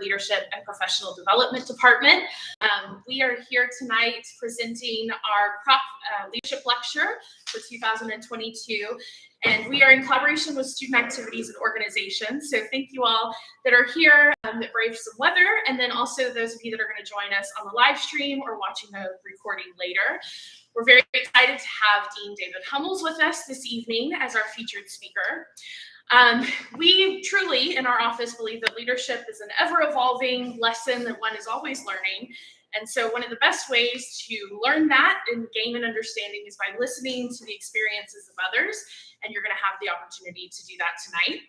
Leadership and Professional Development Department. We are here tonight presenting our Krach Leadership Lecture for 2022, and we are in collaboration with student activities and organizations. So thank you all that are here that braved some weather, and then also those of you that are going to join us on the live stream or watching the recording later. We're very excited to have Dean David Hummels with us this evening as our featured speaker. We truly, in our office, believe that leadership is an ever-evolving lesson that one is always learning. And so one of the best ways to learn that and gain an understanding is by listening to the experiences of others, and you're going to have the opportunity to do that tonight.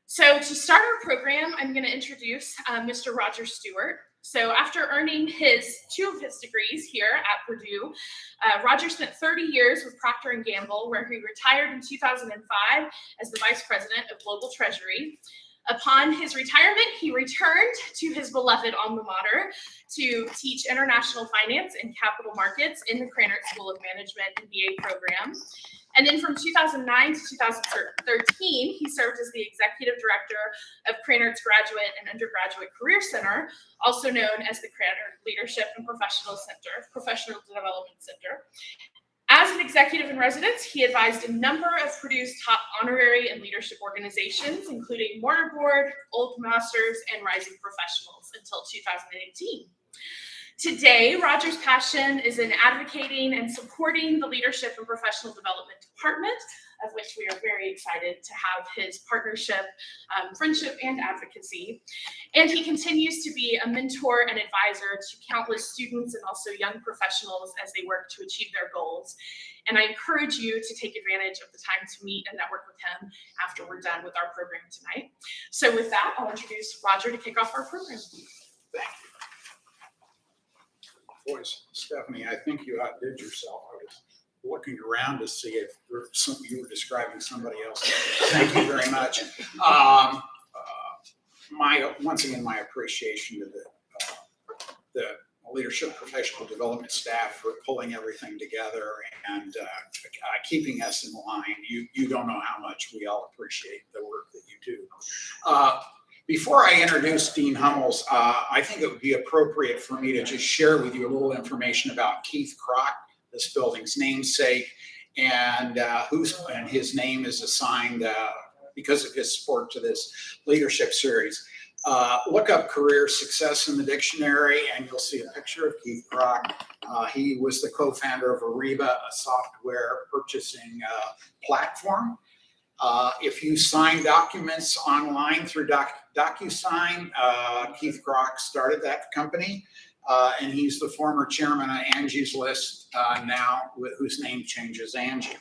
So to start our program, I'm going to introduce Mr. Roger Stewart. So after earning two of his degrees here at Purdue, Roger spent 30 years with Procter & Gamble, where he retired in 2005 as the Vice President of Global Treasury. Upon his retirement, he returned to his beloved alma mater to teach international finance and capital markets in the Krannert School of Management MBA program. And then from 2009 to 2013, he served as the executive director of Krannert's Graduate and Undergraduate Career Center, also known as the Krannert Leadership and Professional Development Center. As an executive in residence, he advised a number of Purdue's top honorary and leadership organizations, including Mortarboard, Old Masters, and Rising Professionals until 2018. Today, Roger's passion is in advocating and supporting the Leadership and Professional Development Department, of which we are very excited to have his partnership, friendship, and advocacy. And he continues to be a mentor and advisor to countless students and also young professionals as they work to achieve their goals. And I encourage you to take advantage of the time to meet and network with him after we're done with our program tonight. So with that, I'll introduce Roger to kick off our program. Thank you. Boy, Stephanie, I think you outdid yourself. I was looking around to see if you were describing somebody else. Thank you very much. Once again, my appreciation to the leadership professional development staff for pulling everything together and keeping us in line. You don't know how much we all appreciate the work that you do. Before I introduce Dean Hummels, I think it would be appropriate for me to just share with you a little information about Keith Krach, this building's namesake, and his name is assigned because of his support to this leadership series. Look up career success in the dictionary, and you'll see a picture of Keith Krach. He was the co-founder of Ariba, a software purchasing platform. If you sign documents online through DocuSign, Keith Krach started that company, and he's the former chairman of Angie's List now, whose name changes Angie.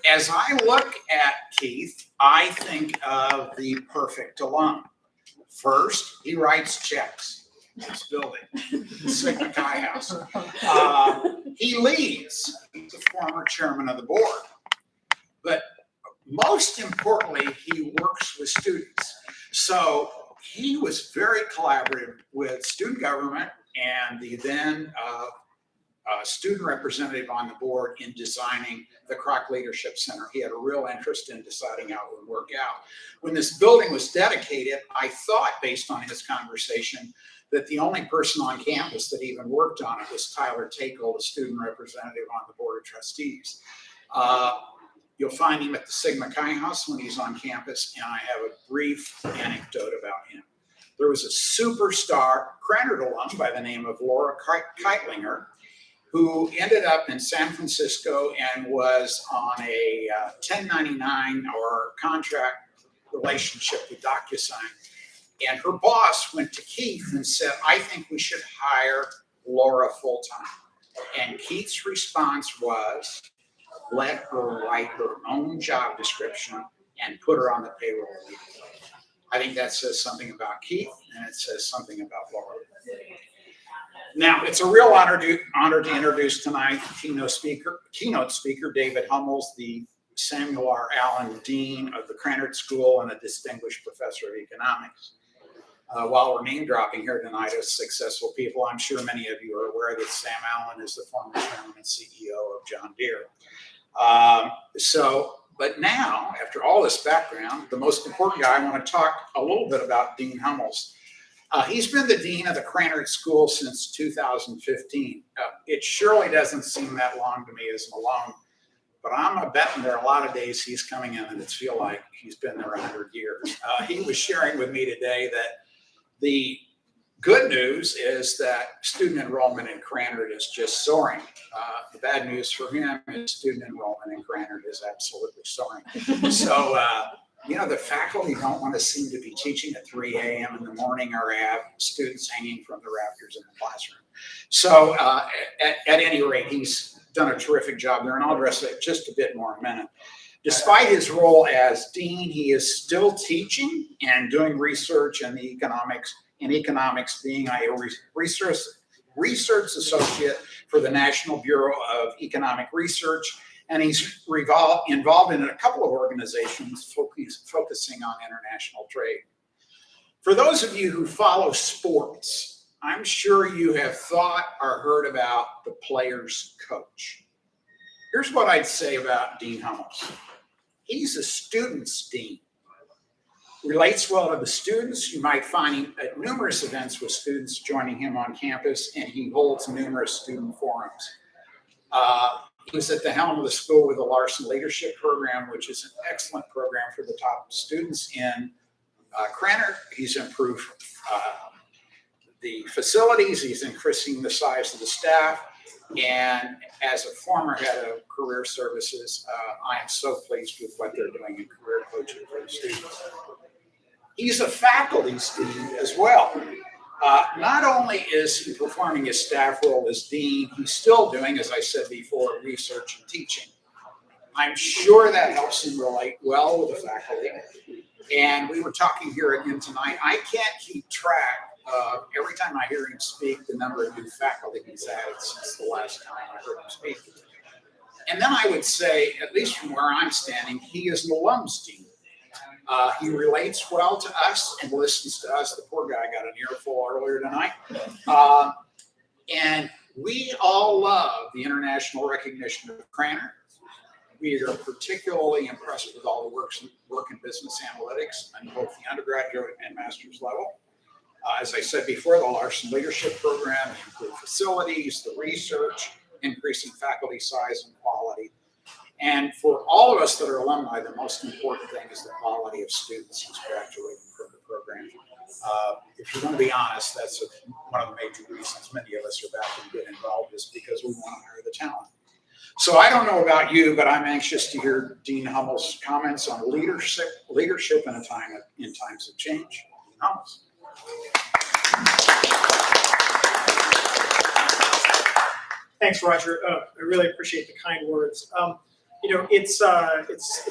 As I look at Keith, I think of the perfect alum. First, he writes checks. This building, the Sigma Chi House. He leads. He's the former chairman of the board. But most importantly, he works with students. So he was very collaborative with student government and the then student representative on the board in designing the Krach Leadership Center. He had a real interest in deciding how it would work out. When this building was dedicated, I thought, based on his conversation, that the only person on campus that even worked on it was Tyler Takel, the student representative on the board of trustees. You'll find him at the Sigma Chi House when he's on campus, and I have a brief anecdote about him. There was a superstar Krannert alum by the name of Laura Keitlinger, who ended up in San Francisco and was on a 1099 or contract relationship with DocuSign. And her boss went to Keith and said, I think we should hire Laura full-time. And Keith's response was, let her write her own job description and put her on the payroll. I think that says something about Keith, and it says something about Laura. Now, it's a real honor to introduce tonight keynote speaker David Hummels, the Samuel R. Allen Dean of the Krannert School and a distinguished professor of economics. While we're name dropping here tonight as successful people, I'm sure many of you are aware that Sam Allen is the former chairman and CEO of John Deere. But now, after all this background, the most important guy, I want to talk a little bit about Dean Hummels. He's been the dean of the Krannert School since 2015. It surely doesn't seem that long to me as an alum, but I'm a betting there are a lot of days he's coming in and it's feel like he's been there 100 years. He was sharing with me today that the good news is that student enrollment in Krannert is just soaring. The bad news for him is student enrollment in Krannert is absolutely soaring. So, the faculty don't want to seem to be teaching at 3 a.m. in the morning or have students hanging from the rafters in the classroom. So at any rate, he's done a terrific job there, and I'll address it just a bit more in a minute. Despite his role as dean, he is still teaching and doing research in the economics, being a research associate for the National Bureau of Economic Research, and he's involved in a couple of organizations focusing on international trade. For those of you who follow sports, I'm sure you have thought or heard about the player's coach. Here's what I'd say about Dean Hummels. He's a student's dean. Relates well to the students. You might find him at numerous events with students joining him on campus, and he holds numerous student forums. He was at the helm of the school with the Larson Leadership Program, which is an excellent program for the top students in Krannert. He's improved the facilities. He's increasing the size of the staff. And as a former head of career services, I am so pleased with what they're doing in career coaching for the students. He's a faculty dean as well. Not only is he performing his staff role as dean, he's still doing, as I said before, research and teaching. I'm sure that helps him relate well with the faculty. And we were talking here again tonight. I can't keep track of, every time I hear him speak, the number of new faculty he's added since the last time I heard him speak. And then I would say, at least from where I'm standing, he is an alum's dean. He relates well to us and listens to us. The poor guy got an earful earlier tonight. And we all love the international recognition of Krannert. We are particularly impressed with all the work in business analytics on both the undergraduate and master's level. As I said before, the Larson Leadership Program, the improved facilities, the research, increasing faculty size and quality. And for all of us that are alumni, the most important thing is the quality of students who's graduating from the program. If you're going to be honest, that's one of the major reasons many of us are back and get involved, is because we want to hire the talent. So I don't know about you, but I'm anxious to hear Dean Hummels' comments on leadership in times of change. Dean Hummels. Thanks, Roger. I really appreciate the kind words. It's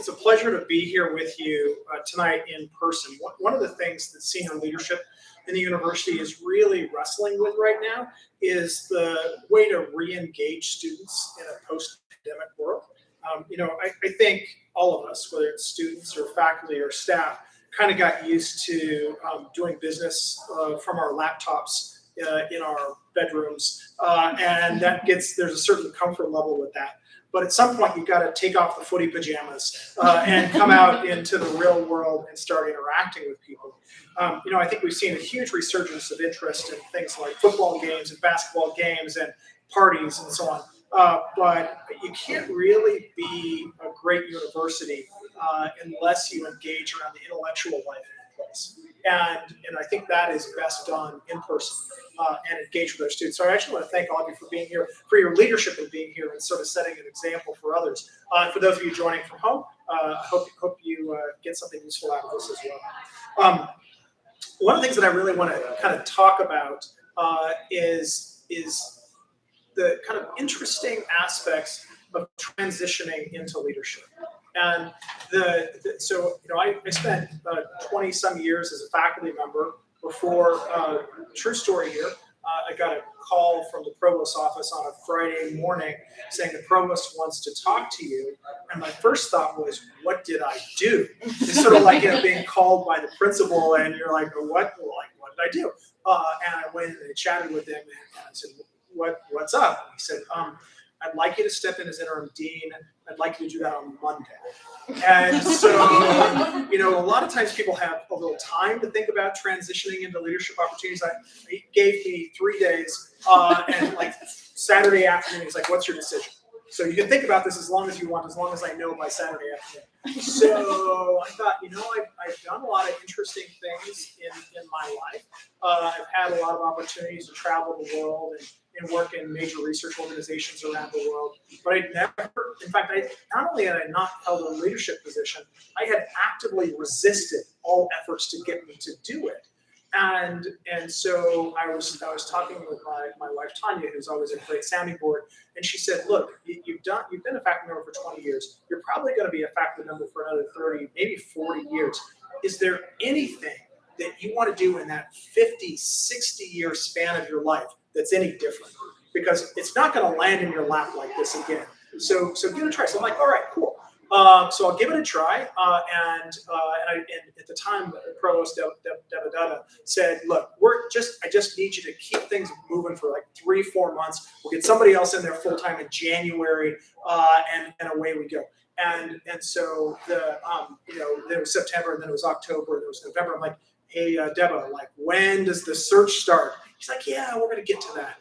a pleasure to be here with you tonight in person. One of the things that senior leadership in the university is really wrestling with right now is the way to re-engage students in a post-pandemic world. I think all of us, whether it's students or faculty or staff, kind of got used to doing business from our laptops in our bedrooms, and there's a certain comfort level with that. But at some point, you've got to take off the footy pajamas and come out into the real world and start interacting with people. I think we've seen a huge resurgence of interest in things like football games and basketball games and parties and so on. But you can't really be a great university unless you engage around the intellectual life of the place. And I think that is best done in person and engage with our students. So I actually want to thank all of you for being here, for your leadership in being here and sort of setting an example for others. For those of you joining from home, I hope you get something useful out of this as well. One of the things that I really want to kind of talk about is the kind of interesting aspects of transitioning into leadership. And I spent 20 some years as a faculty member before, true story here, I got a call from the provost's office on a Friday morning saying the provost wants to talk to you. And my first thought was, what did I do? It's sort of like being called by the principal and you're like, what did I do? And I went and chatted with him and I said, what's up? And he said, I'd like you to step in as interim dean. I'd like you to do that on Monday. And so, a lot of times people have a little time to think about transitioning into leadership opportunities. He gave me 3 days, and like Saturday afternoon, he's like, what's your decision? So you can think about this as long as you want, as long as I know by Saturday afternoon. So I thought, I've done a lot of interesting things in my life. I've had a lot of opportunities to travel the world and work in major research organizations around the world. But I never, in fact, not only had I not held a leadership position, I had actively resisted all efforts to get me to do it. And so I was talking with my wife Tanya, who's always a great sounding board, and she said, "Look, you've been a faculty member for 20 years. You're probably going to be a faculty member for another 30, maybe 40 years. Is there anything that you want to do in that 50, 60-year span of your life that's any different? Because it's not going to land in your lap like this again. So give it a try." So I'm like, "All right, cool." So I'll give it a try, and at the time, Provost David said, "Look, I just need you to keep things moving for like 3-4 months. We'll get somebody else in there full time in January, and away we go." And so there was September, and then it was October, and it was November. I'm like, "Hey, Deba, like, when does the search start?" He's like, "Yeah, we're going to get to that."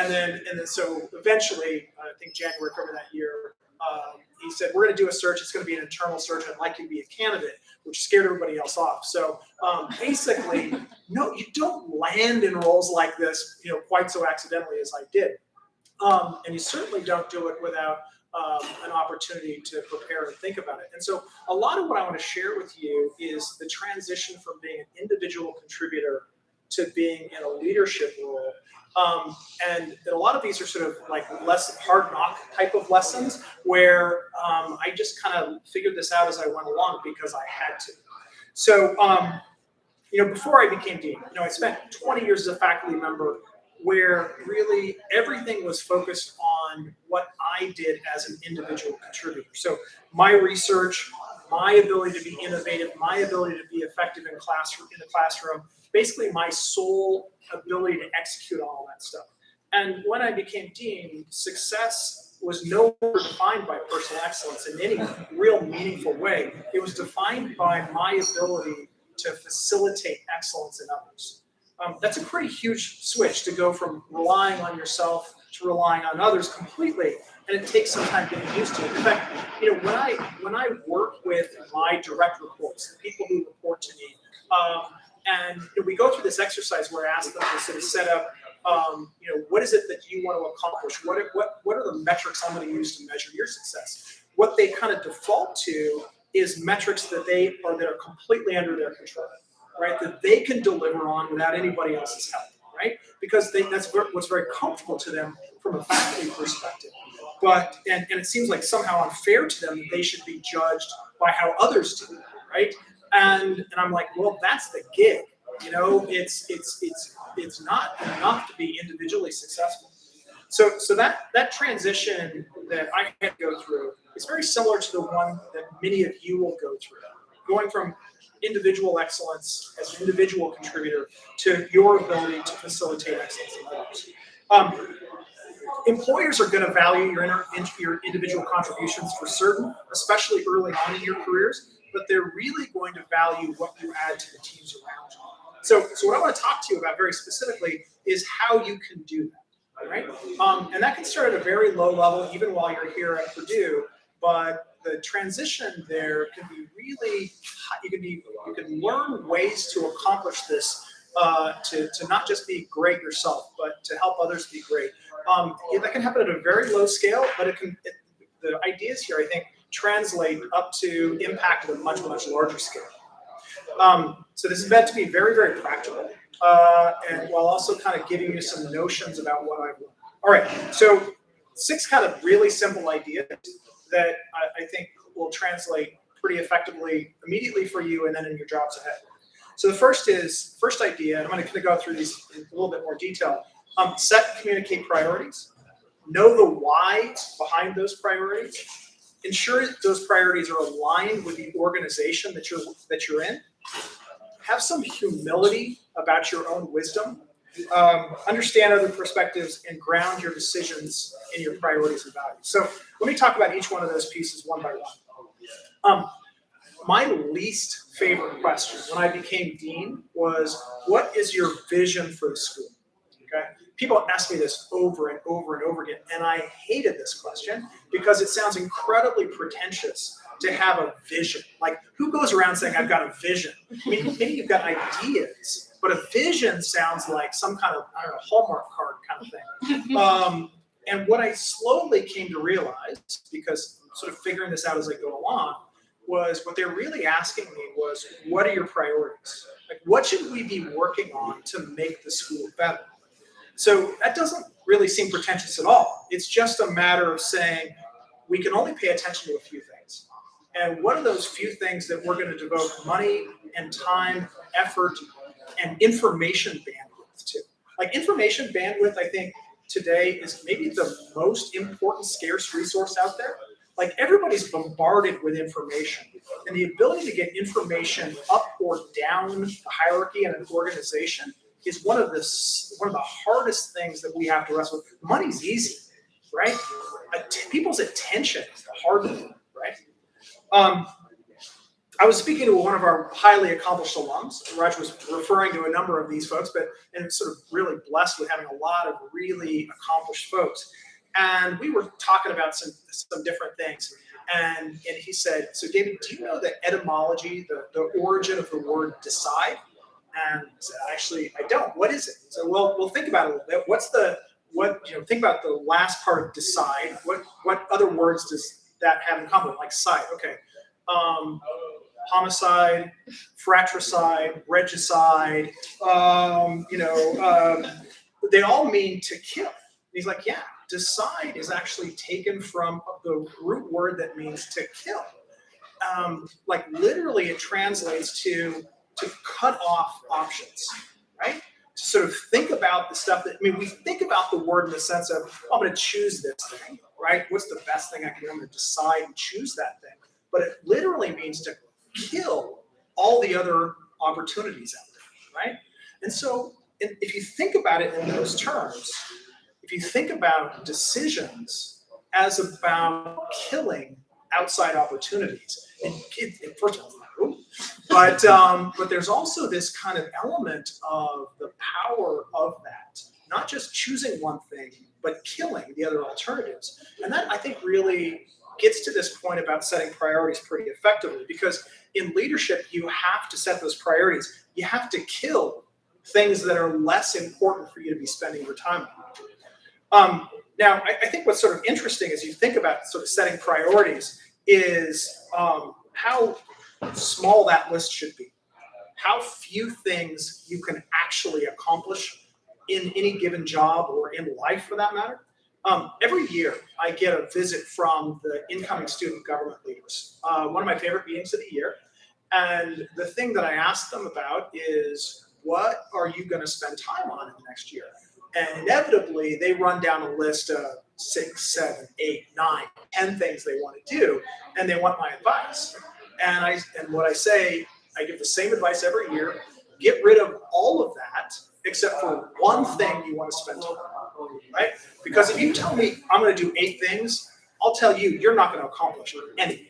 And then so eventually, I think January, February that year. He said, "We're going to do a search. It's going to be an internal search. I'd like you to be a candidate," which scared everybody else off. So basically, no, you don't land in roles like this, quite so accidentally as I did. And you certainly don't do it without an opportunity to prepare and think about it. And so a lot of what I want to share with you is the transition from being an individual contributor to being in a leadership role. And a lot of these are sort of like less hard knock type of lessons where I just kind of figured this out as I went along because I had to. So, before I became dean, I spent 20 years as a faculty member where really everything was focused on what I did as an individual contributor. So my research, my ability to be innovative, my ability to be effective in the classroom, basically my sole ability to execute all that stuff. And when I became dean, success was no longer defined by personal excellence in any real meaningful way. It was defined by my ability to facilitate excellence in others. That's a pretty huge switch to go from relying on yourself to relying on others completely, and it takes some time getting used to it. In fact, when I work with my direct reports, the people who report to me, and we go through this exercise where I ask them to sort of set up, what is it that you want to accomplish? What are the metrics I'm going to use to measure your success? What they kind of default to is metrics that are completely under their control, right? That they can deliver on without anybody else's help, right? Because that's what's very comfortable to them from a faculty perspective. But and it seems like somehow unfair to them that they should be judged by how others do, right? And I'm like, well, that's the gig. It's not enough to be individually successful. So that transition that I had to go through is very similar to the one that many of you will go through, going from individual excellence as an individual contributor to your ability to facilitate excellence in others. Employers are going to value your individual contributions for certain, especially early on in your careers, but they're really going to value what you add to the teams around you. So what I want to talk to you about very specifically is how you can do that, right? And that can start at a very low level, even while you're here at Purdue, but the transition there can be really, you can learn ways to accomplish this, to not just be great yourself, but to help others be great. That can happen at a very low scale, but the ideas here, I think, translate up to impact at a much, much larger scale. So this is meant to be very, very practical, and while also kind of giving you some notions about what I've learned. All right, so 6 kind of really simple ideas that I think will translate pretty effectively immediately for you and then in your jobs ahead. So the first idea, and I'm going to go through these in a little bit more detail. Set and communicate priorities. Know the why behind those priorities. Ensure those priorities are aligned with the organization that you're in. Have some humility about your own wisdom. understand other perspectives, and ground your decisions in your priorities and values. So let me talk about each one of those pieces one by one. My least favorite question when I became dean was, what is your vision for the school? Okay. People ask me this over and over and over again, and I hated this question because it sounds incredibly pretentious to have a vision. Like, who goes around saying, I've got a vision? I mean, maybe you've got ideas, but a vision sounds like some kind of, I don't know, Hallmark card kind of thing. And what I slowly came to realize, because I'm sort of figuring this out as I go along, was what they're really asking me was, what are your priorities? Like, what should we be working on to make the school better? So that doesn't really seem pretentious at all. It's just a matter of saying, we can only pay attention to a few things. And what are those few things that we're going to devote money and time, effort, and information bandwidth to? Like, information bandwidth, I think, today is maybe the most important scarce resource out there. Like, everybody's bombarded with information, and the ability to get information up or down the hierarchy in an organization is one of the hardest things that we have to wrestle with. Money's easy, right? People's attention is the hard one, right? I was speaking to one of our highly accomplished alums. Roger was referring to a number of these folks, and sort of really blessed with having a lot of really accomplished folks. And we were talking about some different things. And he said, so David, do you know the etymology, the origin of the word decide? And I said, actually, I don't. What is it? So, well, we'll think about it a little bit. Think about the last part of decide. What other words does that have in common? Like side, okay. Homicide, fratricide, regicide, they all mean to kill. And he's like, yeah, decide is actually taken from the root word that means to kill. Like, literally it translates to cut off options, right? To sort of think about the stuff that, we think about the word in the sense of, I'm going to choose this thing, right? What's the best thing I can do? I'm going to decide and choose that thing. But it literally means to kill all the other opportunities out there, right? And so if you think about it in those terms, if you think about decisions as about killing outside opportunities, and first of all, but there's also this kind of element of the power of that, not just choosing one thing, but killing the other alternatives. And that, I think, really gets to this point about setting priorities pretty effectively, because in leadership, you have to set those priorities. You have to kill things that are less important for you to be spending your time on. Now, I think what's sort of interesting as you think about sort of setting priorities is how small that list should be. How few things you can actually accomplish in any given job or in life, for that matter. Every year, I get a visit from the incoming student government leaders. One of my favorite meetings of the year. And the thing that I ask them about is, what are you going to spend time on in the next year? And inevitably, they run down a list of 6, 7, 8, 9, 10 things they want to do, and they want my advice. And what I say, I give the same advice every year: get rid of all of that except for one thing you want to spend time on, right? Because if you tell me I'm going to do 8 things, I'll tell you you're not going to accomplish anything,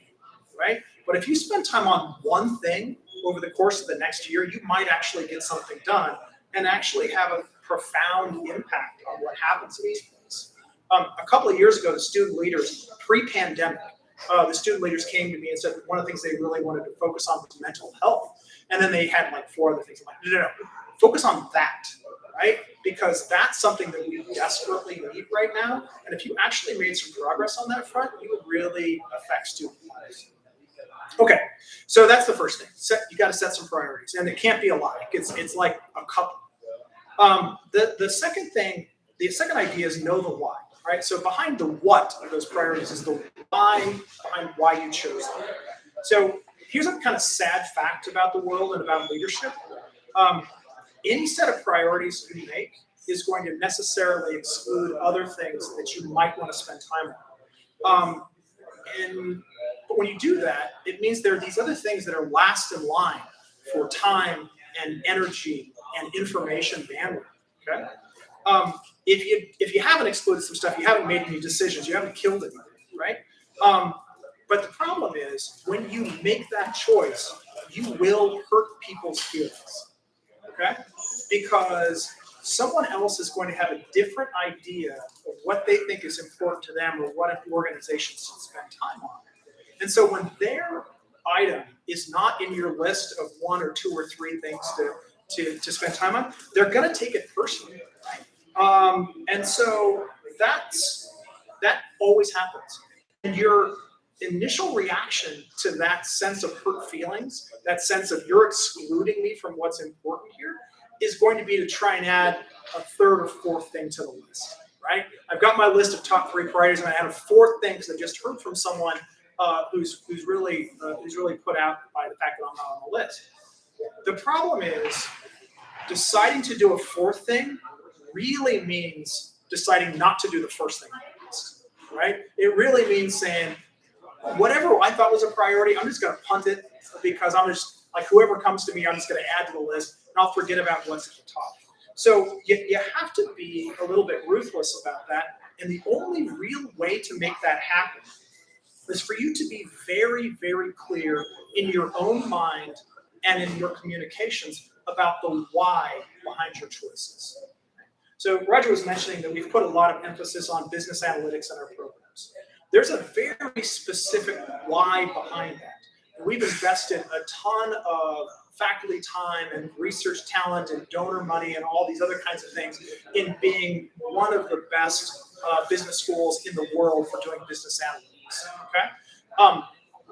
right? But if you spend time on one thing over the course of the next year, you might actually get something done and actually have a profound impact on what happens in these things. A couple of years ago, the student leaders, pre-pandemic, the student leaders came to me and said one of the things they really wanted to focus on was mental health. And then they had like 4 other things. I'm like, no, focus on that, right? Because that's something that we desperately need right now. And if you actually made some progress on that front, you would really affect student lives. Okay, so that's the first thing. You got to set some priorities, and it can't be a lot. It's like a couple. The second thing, the second idea is know the why, right? So behind the what of those priorities is the why behind why you chose them. So here's a kind of sad fact about the world and about leadership. Any set of priorities you make is going to necessarily exclude other things that you might want to spend time on. But when you do that, it means there are these other things that are last in line for time and energy and information bandwidth. Okay. If you haven't excluded some stuff, you haven't made any decisions, you haven't killed anybody, right? But the problem is when you make that choice, you will hurt people's feelings. Okay? Because someone else is going to have a different idea of what they think is important to them or what an organization should spend time on. And so when their item is not in your list of 1 or 2 or 3 things to spend time on, they're going to take it personally. And so that always happens. And your initial reaction to that sense of hurt feelings, that sense of you're excluding me from what's important here, is going to be to try and add a 3rd or 4th thing to the list, right? I've got my list of top 3 priorities, and I had a 4th thing because I just heard from someone who's really put out by the fact that I'm not on the list. The problem is deciding to do a 4th thing really means deciding not to do the first thing on the list, right? It really means saying, whatever I thought was a priority, I'm just going to punt it because I'm just like whoever comes to me, I'm just going to add to the list and I'll forget about what's at the top. So you have to be a little bit ruthless about that. And the only real way to make that happen is for you to be very, very clear in your own mind and in your communications about the why behind your choices. So Roger was mentioning that we've put a lot of emphasis on business analytics in our programs. There's a very specific why behind that. And we've invested a ton of faculty time and research talent and donor money and all these other kinds of things in being one of the best business schools in the world for doing business analytics. Okay.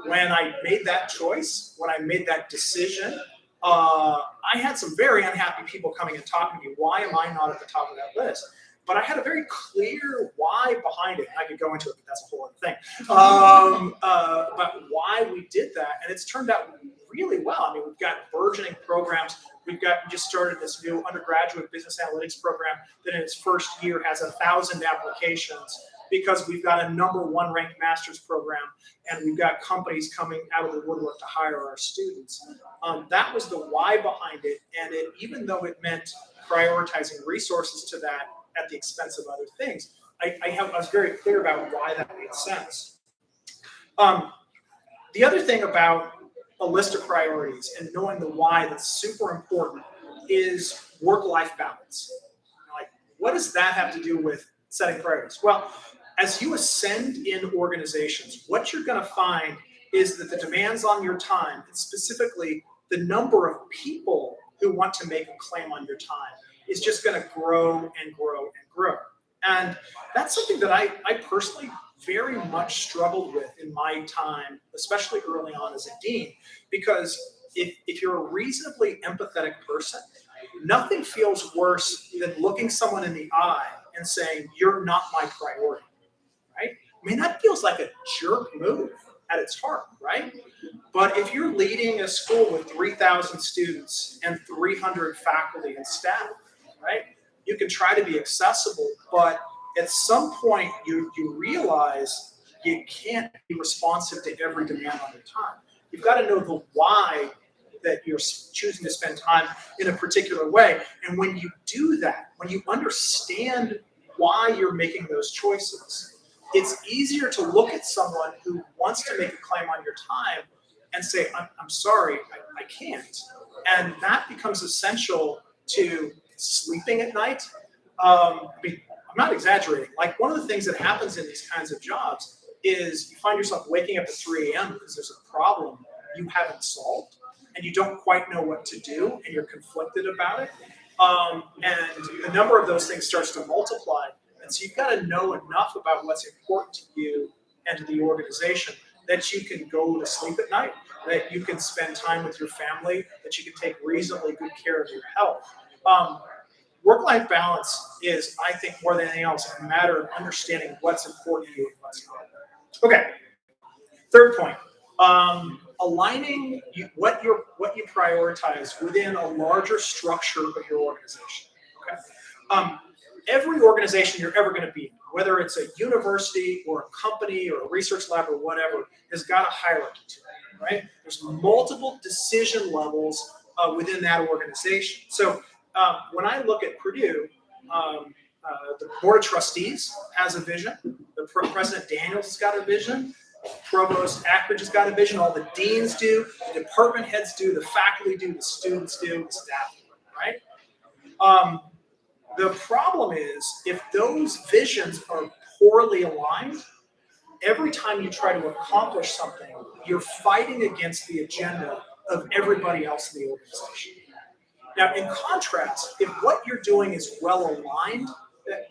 When I made that choice, when I made that decision, I had some very unhappy people coming and talking to me. Why am I not at the top of that list? But I had a very clear why behind it. I could go into it, but that's a whole other thing. About why we did that, and it's turned out really well. I mean, we've got burgeoning programs. We just started this new undergraduate business analytics program that in its first year has 1,000 applications because we've got a #1 ranked master's program, and we've got companies coming out of the woodwork to hire our students. That was the why behind it, and even though it meant prioritizing resources to that at the expense of other things, I was very clear about why that made sense. The other thing about a list of priorities and knowing the why that's super important is work-life balance. Like, what does that have to do with setting priorities? Well, as you ascend in organizations, what you're going to find is that the demands on your time, and specifically the number of people who want to make a claim on your time, is just going to grow and grow and grow. And that's something that I personally very much struggled with in my time, especially early on as a dean, because if you're a reasonably empathetic person, nothing feels worse than looking someone in the eye and saying, you're not my priority, right? I mean, that feels like a jerk move at its heart, right? But if you're leading a school with 3,000 students and 300 faculty and staff, right, you can try to be accessible, but at some point you realize you can't be responsive to every demand on your time. You've got to know the why that you're choosing to spend time in a particular way. And when you do that, when you understand why you're making those choices, it's easier to look at someone who wants to make a claim on your time and say, I'm sorry, I can't. And that becomes essential to sleeping at night. I mean, I'm not exaggerating. Like, one of the things that happens in these kinds of jobs is you find yourself waking up at 3 a.m. because there's a problem you haven't solved and you don't quite know what to do and you're conflicted about it. And the number of those things starts to multiply. And so you've got to know enough about what's important to you and to the organization that you can go to sleep at night, that you can spend time with your family, that you can take reasonably good care of your health. Work-life balance is, I think, more than anything else, a matter of understanding what's important to you and what's not. Okay. Third point, aligning what you prioritize within a larger structure of your organization. Okay. Every organization you're ever going to be in, whether it's a university or a company or a research lab or whatever, has got a hierarchy to it, right? There's multiple decision levels within that organization. So when I look at Purdue, The Board of Trustees has a vision. The President Daniels has got a vision. Provost Ackridge has got a vision. All the deans do. The department heads do. The faculty do. The students do. The staff do. Right? The problem is if those visions are poorly aligned, every time you try to accomplish something, you're fighting against the agenda of everybody else in the organization. Now, in contrast, if what you're doing is well aligned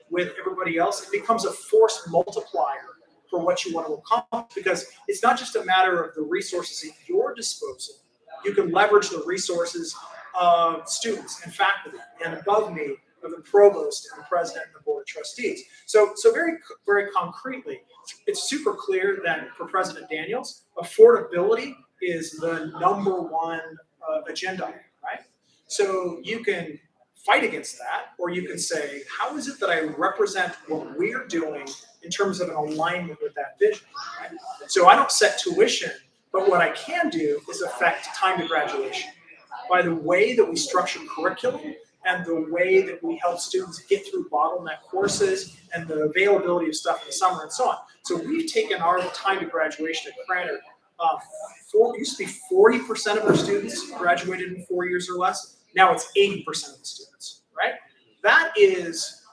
with everybody else, it becomes a force multiplier for what you want to accomplish, because it's not just a matter of the resources at your disposal. You can leverage the resources of students and faculty, and above me, of the provost and the president and the board of trustees. So very, very concretely, it's super clear that for President Daniels, affordability is the #1 agenda item, right? So you can fight against that, or you can say, how is it that I represent what we're doing in terms of an alignment with that vision, right? So I don't set tuition, but what I can do is affect time to graduation by the way that we structure curriculum and the way that we help students get through bottleneck courses and the availability of stuff in the summer and so on. So we've taken our time to graduation at Krannert. It used to be 40% of our students graduated in 4 years or less. Now it's 80% of the students, right? That is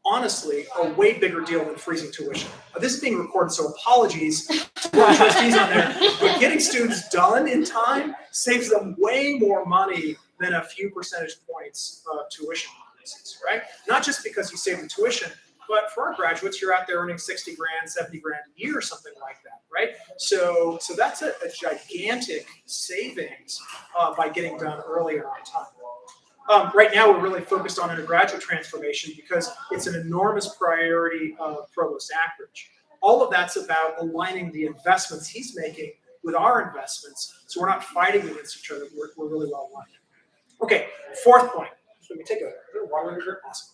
honestly a way bigger deal than freezing tuition. This is being recorded, so apologies to the trustees on there, but getting students done in time saves them way more money than a few percentage points of tuition increases, right? Not just because you save the tuition, but for our graduates, you're out there earning 60 grand, 70 grand a year, something like that, right? So that's a gigantic savings by getting done earlier on time. Right now, we're really focused on undergraduate transformation because it's an enormous priority of Provost Ackridge. All of that's about aligning the investments he's making with our investments, so we're not fighting against each other. We're really well aligned. Okay, fourth point. Let me take a little water here. Awesome.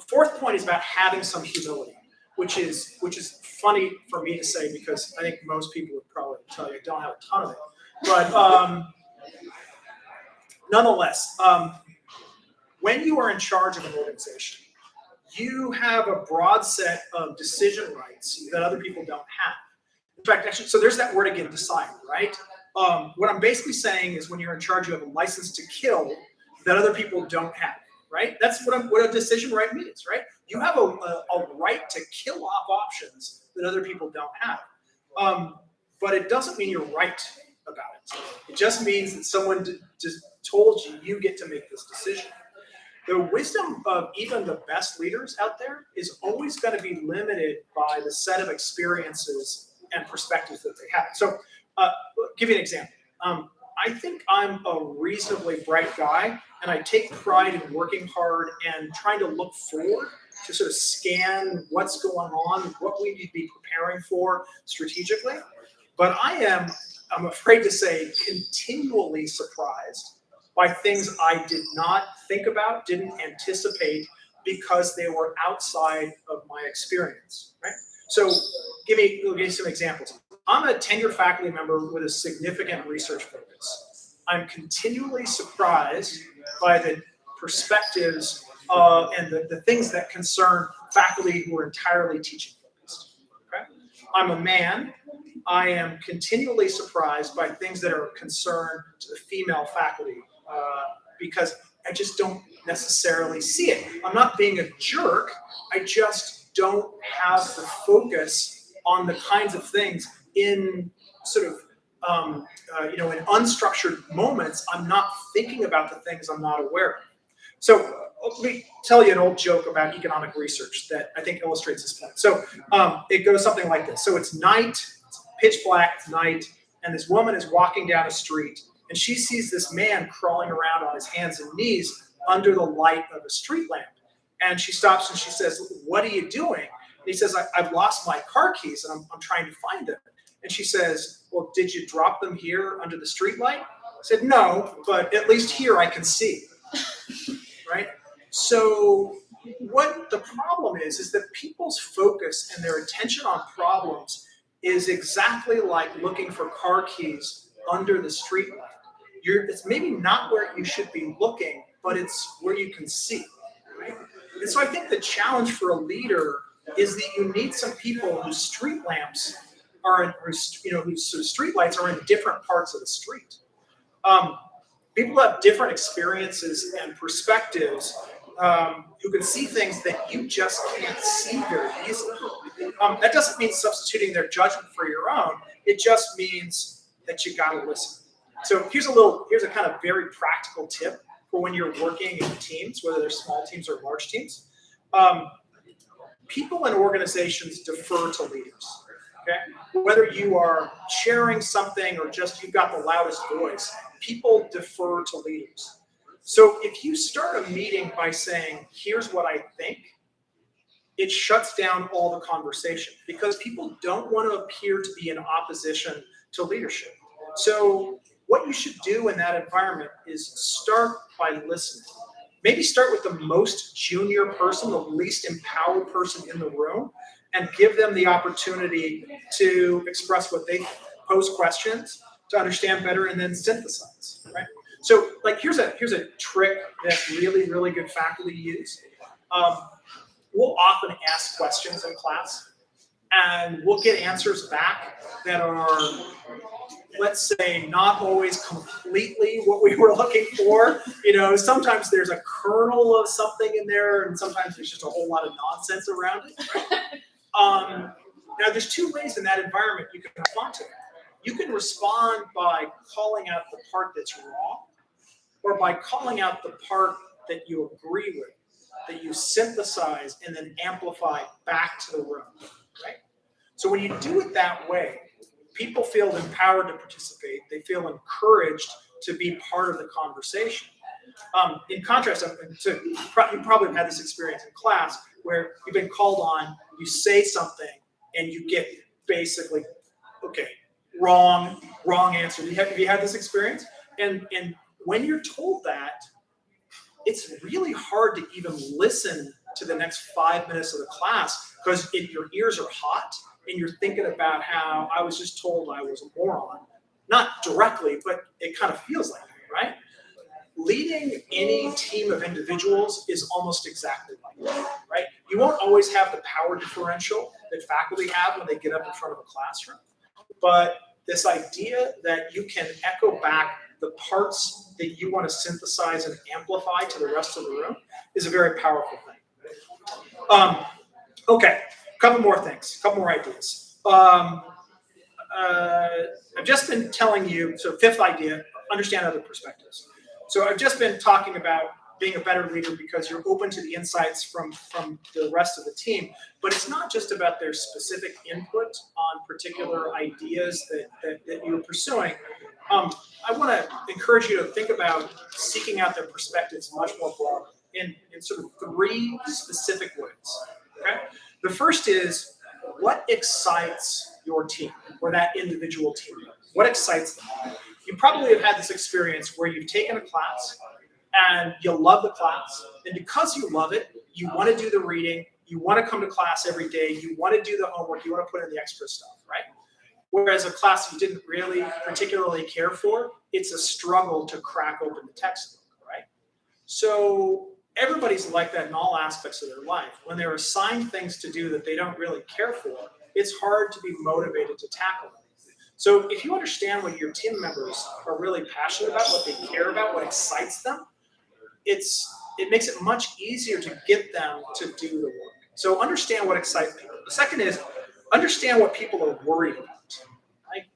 Fourth point is about having some humility, which is funny for me to say because I think most people would probably tell you I don't have a ton of it. But nonetheless, when you are in charge of an organization, you have a broad set of decision rights that other people don't have. In fact, actually, so there's that word again, decide, right? What I'm basically saying is when you're in charge, you have a license to kill that other people don't have, right? That's what a decision right means, right? You have a right to kill off options that other people don't have. But it doesn't mean you're right about it. It just means that someone just told you get to make this decision. The wisdom of even the best leaders out there is always going to be limited by the set of experiences and perspectives that they have. So I'll give you an example. I think I'm a reasonably bright guy, and I take pride in working hard and trying to look forward to sort of scan what's going on, what we need to be preparing for strategically. But I'm afraid to say, continually surprised by things I did not think about, didn't anticipate, because they were outside of my experience, right? So we'll give you some examples. I'm a tenured faculty member with a significant research focus. I'm continually surprised by the perspectives and the things that concern faculty who are entirely teaching focused. Okay? I'm a man. I am continually surprised by things that are of concern to the female faculty because I just don't necessarily see it. I'm not being a jerk. I just don't have the focus on the kinds of things in sort of, in unstructured moments. I'm not thinking about the things I'm not aware of. So let me tell you an old joke about economic research that I think illustrates this point. So it goes something like this. So it's night, it's pitch black, it's night, and this woman is walking down a street, and she sees this man crawling around on his hands and knees under the light of a street lamp. And she stops and she says, "What are you doing?" And he says, I've lost my car keys and I'm trying to find them. And she says, "Well, did you drop them here under the street light?" I said, "No, but at least here I can see." Right? So what the problem is that people's focus and their attention on problems is exactly like looking for car keys under the street light. It's maybe not where you should be looking, but it's where you can see. Right? And so I think the challenge for a leader is that you need some people whose street lamps are in, or, whose street lights are in different parts of the street. People have different experiences and perspectives who can see things that you just can't see very easily. That doesn't mean substituting their judgment for your own. It just means that you got to listen. So here's a kind of very practical tip for when you're working in teams, whether they're small teams or large teams. People in organizations defer to leaders. Okay? Whether you are sharing something or just you've got the loudest voice, people defer to leaders. So if you start a meeting by saying, here's what I think, it shuts down all the conversation because people don't want to appear to be in opposition to leadership. So what you should do in that environment is start by listening. Maybe start with the most junior person, the least empowered person in the room, and give them the opportunity to express what they pose questions to understand better and then synthesize, right? So like here's a trick that really, really good faculty use. We'll often ask questions in class and we'll get answers back that are, let's say, not always completely what we were looking for. Sometimes there's a kernel of something in there and sometimes there's just a whole lot of nonsense around it, right? Now there's two ways in that environment you can respond to it. You can respond by calling out the part that's wrong or by calling out the part that you agree with, that you synthesize and then amplify back to the room, right? So when you do it that way, people feel empowered to participate. They feel encouraged to be part of the conversation. In contrast, you probably have had this experience in class where you've been called on, you say something, and you get basically, okay, wrong answer. Have you had this experience? And when you're told that, it's really hard to even listen to the next 5 minutes of the class because your ears are hot and you're thinking about how I was just told I was a moron. Not directly, but it kind of feels like that, right? Leading any team of individuals is almost exactly like that, right? You won't always have the power differential that faculty have when they get up in front of a classroom, but this idea that you can echo back the parts that you want to synthesize and amplify to the rest of the room is a very powerful thing. Okay, a couple more things, a couple more ideas. I've just been telling you, so fifth idea, understand other perspectives. So I've just been talking about being a better leader because you're open to the insights from the rest of the team, but it's not just about their specific input on particular ideas that you're pursuing. I want to encourage you to think about seeking out their perspectives much more broadly in sort of three specific ways, okay? The first is, what excites your team or that individual team? What excites them? You probably have had this experience where you've taken a class and you love the class, and because you love it, you want to do the reading, you want to come to class every day, you want to do the homework, you want to put in the extra stuff, right? Whereas a class you didn't really particularly care for, it's a struggle to crack open the textbook, right? So everybody's like that in all aspects of their life. When they're assigned things to do that they don't really care for, it's hard to be motivated to tackle them. So if you understand what your team members are really passionate about, what they care about, what excites them, it makes it much easier to get them to do the work. So understand what excites people. The second is understand what people are worried about. Like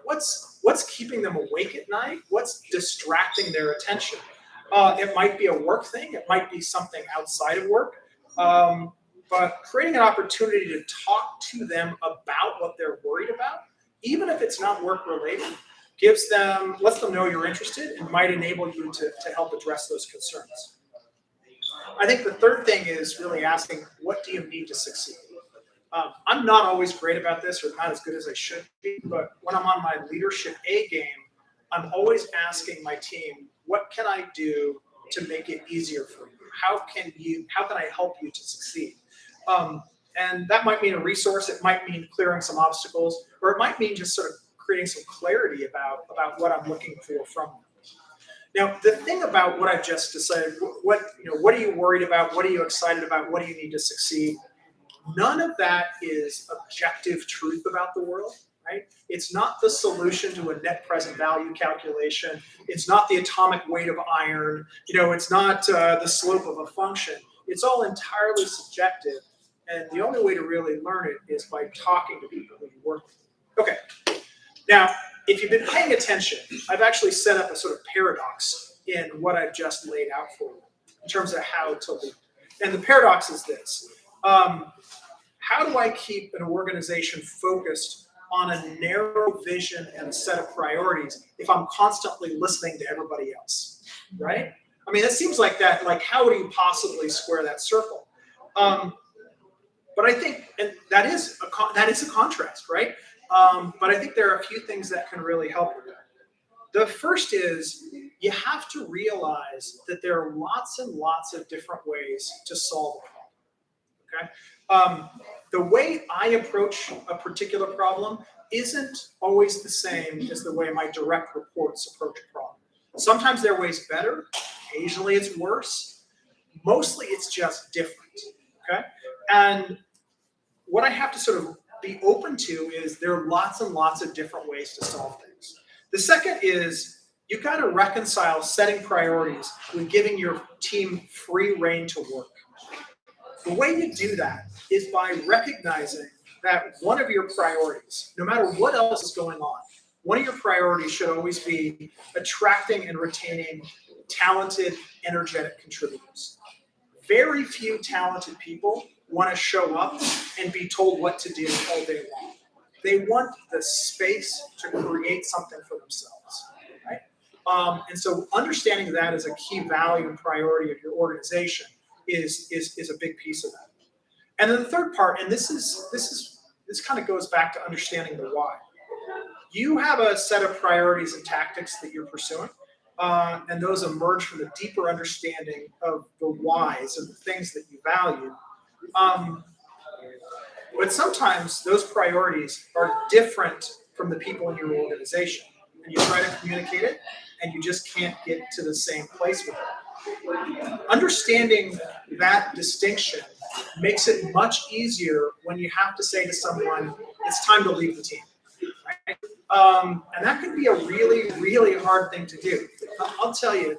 what's keeping them awake at night? What's distracting their attention? It might be a work thing. It might be something outside of work. But creating an opportunity to talk to them about what they're worried about, even if it's not work related, lets them know you're interested and might enable you to help address those concerns. I think the third thing is really asking, what do you need to succeed? I'm not always great about this or not as good as I should be, but when I'm on my leadership A game, I'm always asking my team, what can I do to make it easier for you? How can I help you to succeed? And that might mean a resource, it might mean clearing some obstacles, or it might mean just sort of creating some clarity about what I'm looking for from them. Now, the thing about what I've just decided, what are you worried about? What are you excited about? What do you need to succeed? None of that is objective truth about the world, right? It's not the solution to a net present value calculation. It's not the atomic weight of iron. It's not the slope of a function. It's all entirely subjective. And the only way to really learn it is by talking to people who you work with. Okay. Now, if you've been paying attention, I've actually set up a sort of paradox in what I've just laid out for you in terms of how to lead. And the paradox is this. How do I keep an organization focused on a narrow vision and a set of priorities if I'm constantly listening to everybody else, right? I mean, it seems like that, like how do you possibly square that circle? But I think, and that is a contrast, right? But I think there are a few things that can really help with that. The first is you have to realize that there are lots and lots of different ways to solve a problem, okay? The way I approach a particular problem isn't always the same as the way my direct reports approach a problem. Sometimes their way's better, occasionally it's worse, mostly it's just different, okay? And what I have to sort of be open to is there are lots and lots of different ways to solve things. The second is you've got to reconcile setting priorities with giving your team free rein to work. The way you do that is by recognizing that one of your priorities, no matter what else is going on, one of your priorities should always be attracting and retaining talented, energetic contributors. Very few talented people want to show up and be told what to do all day long. They want the space to create something for themselves, right? And so understanding that as a key value and priority of your organization is a big piece of that. And then the third part, and this kind of goes back to understanding the why. You have a set of priorities and tactics that you're pursuing, and those emerge from a deeper understanding of the whys and the things that you value. But sometimes those priorities are different from the people in your organization, and you try to communicate it, and you just can't get to the same place with it. Understanding that distinction makes it much easier when you have to say to someone, it's time to leave the team. Right? And that can be a really, really hard thing to do. I'll tell you,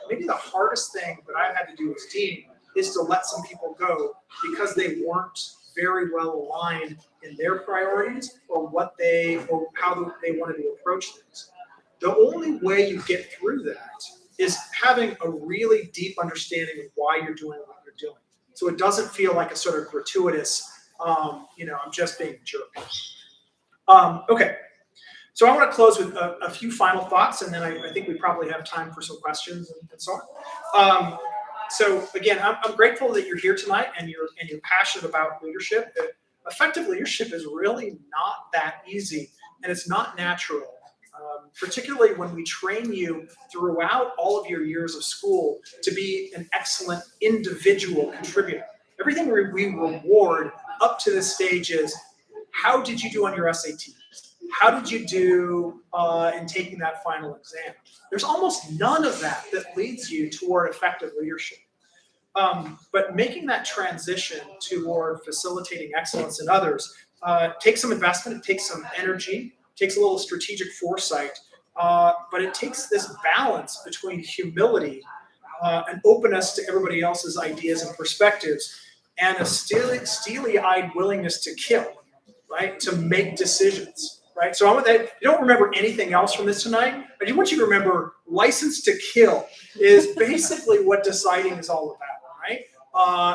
maybe the hardest thing that I've had to do as dean is to let some people go because they weren't very well aligned in their priorities or how they wanted to approach things. The only way you get through that is having a really deep understanding of why you're doing what you're doing. So it doesn't feel like a sort of gratuitous, I'm just being a jerk. Okay, so I want to close with a few final thoughts, and then I think we probably have time for some questions and so on. So again, I'm grateful that you're here tonight and you're passionate about leadership. Effective leadership is really not that easy, and it's not natural. Particularly when we train you throughout all of your years of school to be an excellent individual contributor. Everything we reward up to this stage is, how did you do on your SATs? How did you do in taking that final exam? There's almost none of that leads you toward effective leadership. But making that transition toward facilitating excellence in others takes some investment, it takes some energy, takes a little strategic foresight, but it takes this balance between humility and openness to everybody else's ideas and perspectives, and a steely-eyed willingness to kill, right? To make decisions, right? So I want that. If you don't remember anything else from this tonight, I just want you to remember license to kill is basically what deciding is all about, right?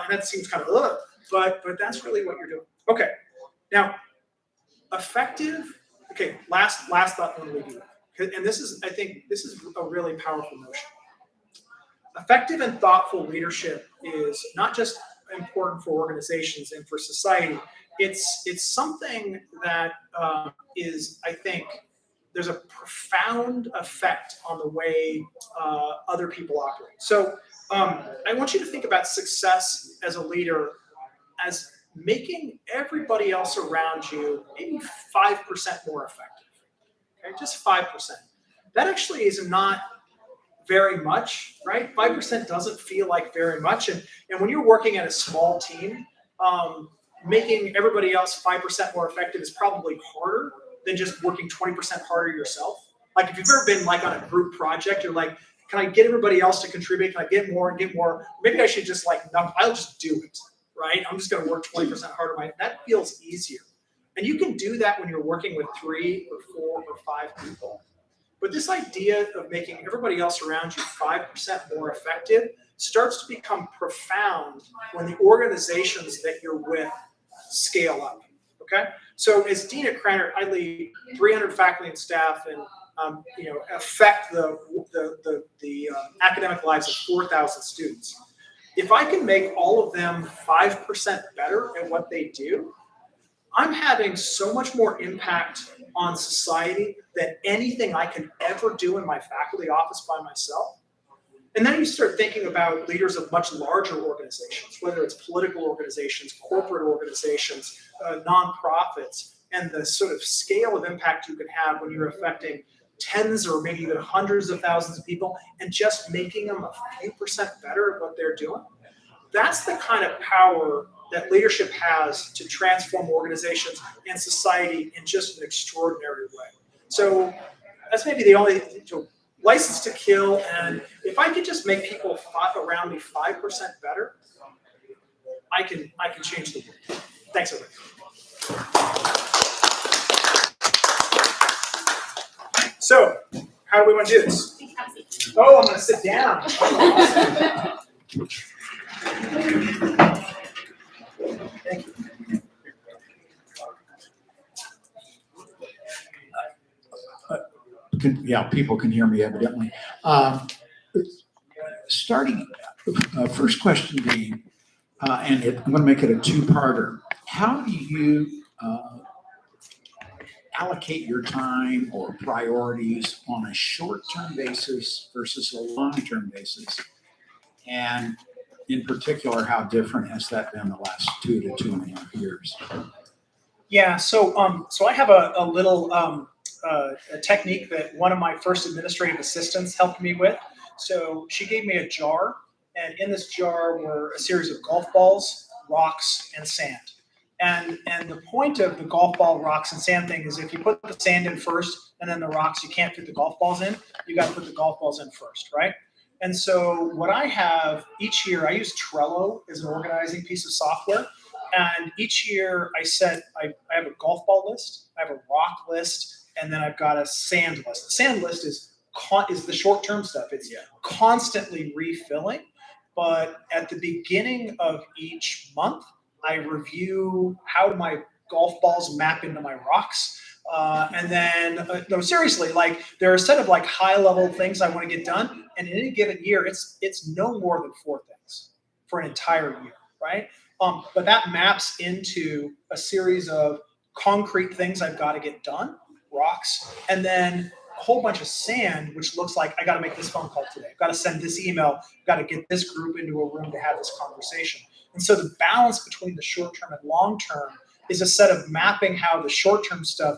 And that seems kind of ugh, but that's really what you're doing. Okay, now effective. Okay, last thought when we do that. And I think this is a really powerful notion. Effective and thoughtful leadership is not just important for organizations and for society. It's something that is, I think, there's a profound effect on the way other people operate. So I want you to think about success as a leader as making everybody else around you maybe 5% more effective. Okay, just 5%. That actually is not very much, right? 5% doesn't feel like very much. And when you're working at a small team, making everybody else 5% more effective is probably harder than just working 20% harder yourself. Like if you've ever been like on a group project, you're like, can I get everybody else to contribute? Can I get more and get more? Maybe I should just like, no, I'll just do it, right? I'm just going to work 20% harder. That feels easier. And you can do that when you're working with 3 or 4 or 5 people. But this idea of making everybody else around you 5% more effective starts to become profound when the organizations that you're with scale up, okay? So as Dean at Krannert, I lead 300 faculty and staff and affect the academic lives of 4,000 students. If I can make all of them 5% better at what they do, I'm having so much more impact on society than anything I can ever do in my faculty office by myself. And then you start thinking about leaders of much larger organizations, whether it's political organizations, corporate organizations, nonprofits, and the sort of scale of impact you can have when you're affecting tens or maybe even hundreds of thousands of people and just making them a few percent better at what they're doing. That's the kind of power that leadership has to transform organizations and society in just an extraordinary way. So that's maybe the only license to kill. And if I could just make people around me 5% better, I can change the world. Thanks, everybody. So, how do we want to do this? Oh, I'm going to sit down. Thank you. Yeah, people can hear me evidently. First question being, and I'm going to make it a two-parter. How do you allocate your time or priorities on a short-term basis versus a long-term basis? And in particular, how different has that been the last 2 to 2.5 years? Yeah, so I have a little a technique that one of my first administrative assistants helped me with. So she gave me a jar, and in this jar were a series of golf balls, rocks, and sand. And the point of the golf ball, rocks, and sand thing is if you put the sand in first and then the rocks, you can't fit the golf balls in. You got to put the golf balls in first, right? And so what I have each year, I use Trello as an organizing piece of software. And each year I have a golf ball list, I have a rock list, and then I've got a sand list. The sand list is the short-term stuff. It's constantly refilling. But at the beginning of each month, I review how my golf balls map into my rocks. And then, no, seriously, like there are a set of like high-level things I want to get done. And in any given year, it's no more than 4 things for an entire year, right? But that maps into a series of concrete things I've got to get done, rocks, and then a whole bunch of sand, which looks like I got to make this phone call today. I've got to send this email. I've got to get this group into a room to have this conversation. And so the balance between the short-term and long-term is a set of mapping how the short-term stuff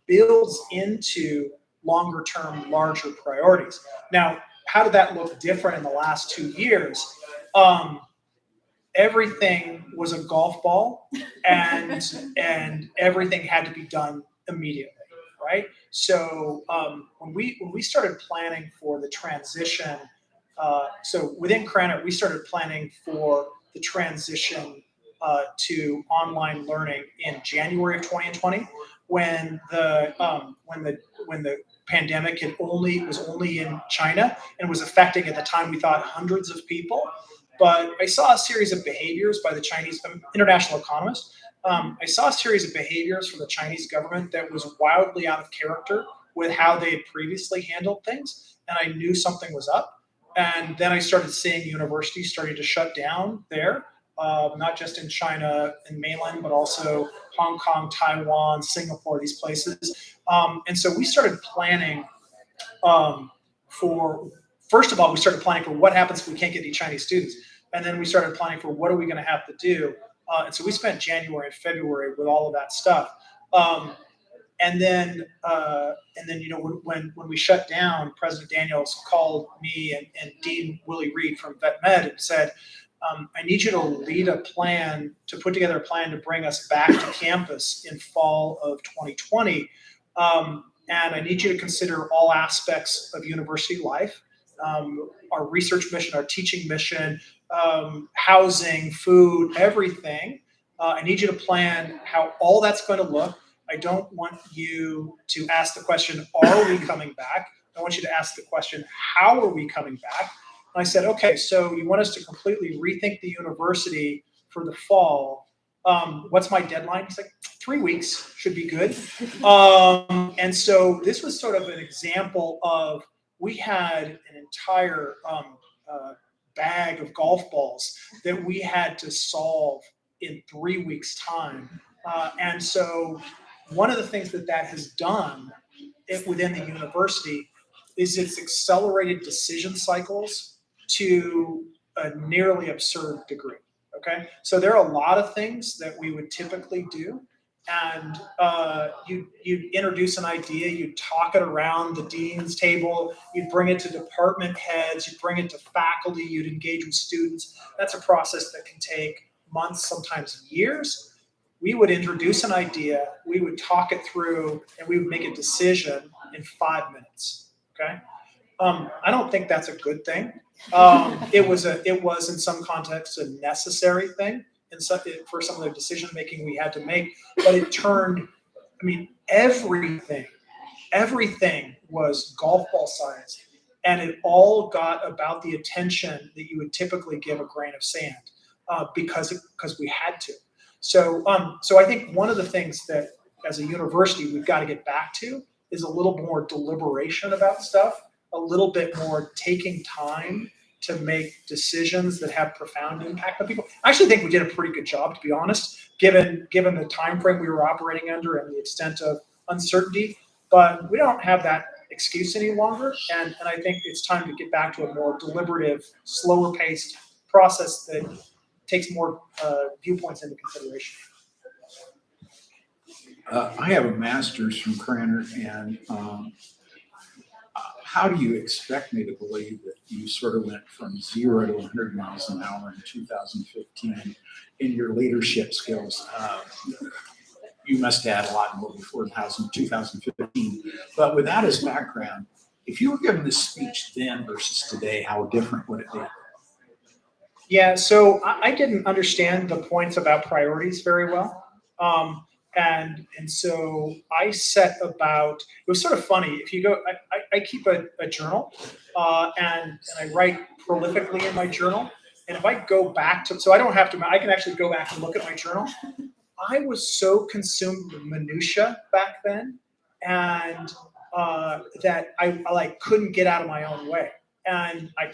builds into longer-term, larger priorities. Now, how did that look different in the last 2 years? Everything was a golf ball, and everything had to be done immediately, right? So when we started planning for the transition, so within Krannert, we started planning for the transition to online learning in January of 2020, when the pandemic was only in China and was affecting at the time we thought hundreds of people. But I saw a series of behaviors by the Chinese international economists. I saw a series of behaviors from the Chinese government that was wildly out of character with how they had previously handled things, and I knew something was up. And then I started seeing universities starting to shut down there, not just in China and mainland, but also Hong Kong, Taiwan, Singapore, these places. And so we started planning first of all, we started planning for what happens if we can't get any Chinese students. And then we started planning for what are we going to have to do. And so we spent January and February with all of that stuff. And then, when we shut down, President Daniels called me and Dean Willie Reed from Vet Med and said, I need you to lead a plan, to put together a plan to bring us back to campus in fall of 2020. And I need you to consider all aspects of university life, our research mission, our teaching mission, housing, food, everything. I need you to plan how all that's going to look. I don't want you to ask the question, are we coming back? I want you to ask the question, how are we coming back? And I said, okay, so you want us to completely rethink the university for the fall. What's my deadline? He's like, 3 weeks should be good. And so this was sort of an example of, we had an entire bag of golf balls that we had to solve in 3 weeks' time. And so one of the things that has done within the university is it's accelerated decision cycles to a nearly absurd degree. Okay, so there are a lot of things that we would typically do, and you'd introduce an idea, you'd talk it around the dean's table, you'd bring it to department heads, you'd bring it to faculty, you'd engage with students. That's a process that can take months, sometimes years. We would introduce an idea, we would talk it through, and we would make a decision in 5 minutes. Okay, I don't think that's a good thing. It was in some contexts a necessary thing, for some of the decision making we had to make. But it turned, I mean, everything was golf ball size, and it all got about the attention that you would typically give a grain of sand, because we had to. So I think one of the things that as a university we've got to get back to is a little more deliberation about stuff, a little bit more taking time to make decisions that have profound impact on people. I actually think we did a pretty good job, to be honest, given the time frame we were operating under and the extent of uncertainty. But we don't have that excuse any longer, and I think it's time to get back to a more deliberative, slower paced process that takes more viewpoints into consideration. I have a master's from Krannert, and how do you expect me to believe that you sort of went from 0 to 100 miles an hour in 2015 in your leadership skills? You must have had a lot more before 2015. But with that as background, if you were given this speech then versus today, how different would it be? Yeah, so I didn't understand the points about priorities very well. And so I set about, it was sort of funny. If you go, I keep a journal, and I write prolifically in my journal. And if I go back to, so I don't have to, I can actually go back and look at my journal. I was so consumed with minutia back then, and that I couldn't get out of my own way. And I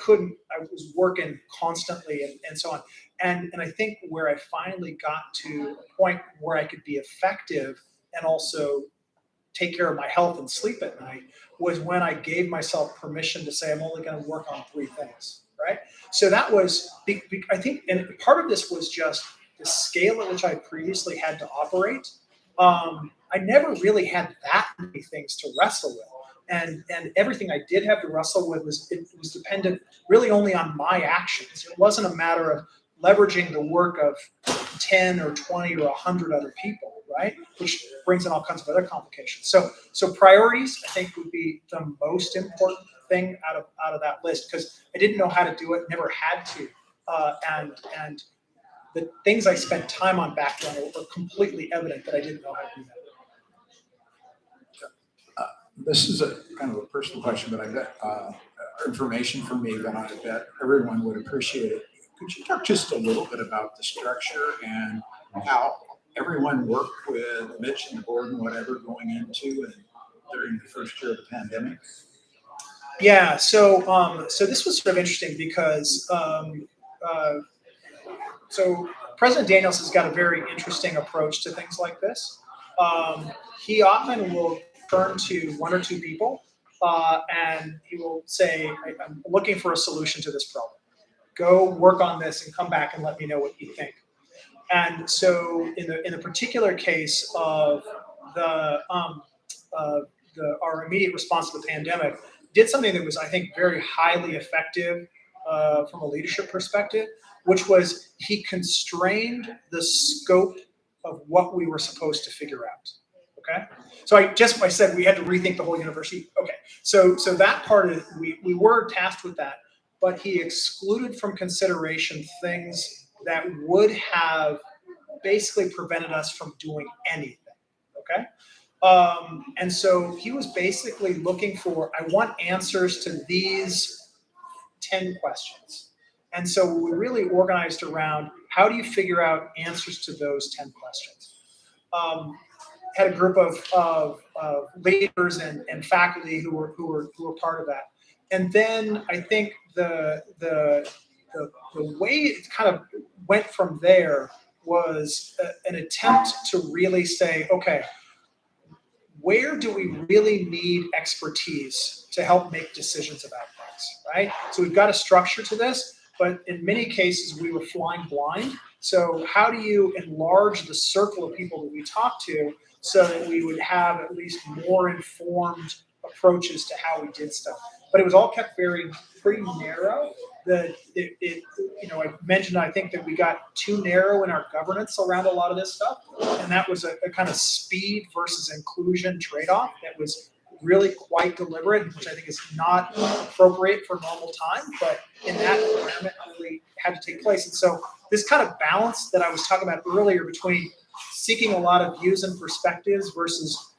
was working constantly and so on. And I think where I finally got to a point where I could be effective and also take care of my health and sleep at night was when I gave myself permission to say, I'm only going to work on 3 things, right? So that was, I think, and part of this was just the scale at which I previously had to operate. I never really had that many things to wrestle with. And everything I did have to wrestle with was dependent really only on my actions. It wasn't a matter of leveraging the work of 10 or 20 or 100 other people, right? Which brings in all kinds of other complications. So priorities, I think, would be the most important thing out of that list, because I didn't know how to do it, never had to, and the things I spent time on back then were completely evident that I didn't know how to do that. This is a kind of a personal question, but I bet information for me that I bet everyone would appreciate it. Could you talk just a little bit about the structure and how everyone worked with Mitch and the board and whatever going into and during the first year of the pandemic? Yeah, so this was sort of interesting because so President Daniels has got a very interesting approach to things like this. He often will turn to 1 or 2 people, and he will say, I'm looking for a solution to this problem. Go work on this and come back and let me know what you think. And so in the particular case of the our immediate response to the pandemic, did something that was, I think, very highly effective from a leadership perspective, which was he constrained the scope of what we were supposed to figure out. Okay, so I said we had to rethink the whole university. Okay, so that part of we were tasked with that, but he excluded from consideration things that would have basically prevented us from doing anything. Okay. And so he was basically looking for, I want answers to these 10 questions. And so we really organized around how do you figure out answers to those 10 questions. Had a group of leaders and faculty who were part of that. And then I think the way it kind of went from there was an attempt to really say, okay, where do we really need expertise to help make decisions about things, right? So we've got a structure to this, but in many cases we were flying blind. So how do you enlarge the circle of people that we talk to so that we would have at least more informed approaches to how we did stuff? But it was all kept pretty narrow. I mentioned, I think that we got too narrow in our governance around a lot of this stuff. And that was a kind of speed versus inclusion trade-off that was really quite deliberate, which I think is not appropriate for normal time, but in that environment really had to take place. And so this kind of balance that I was talking about earlier between seeking a lot of views and perspectives versus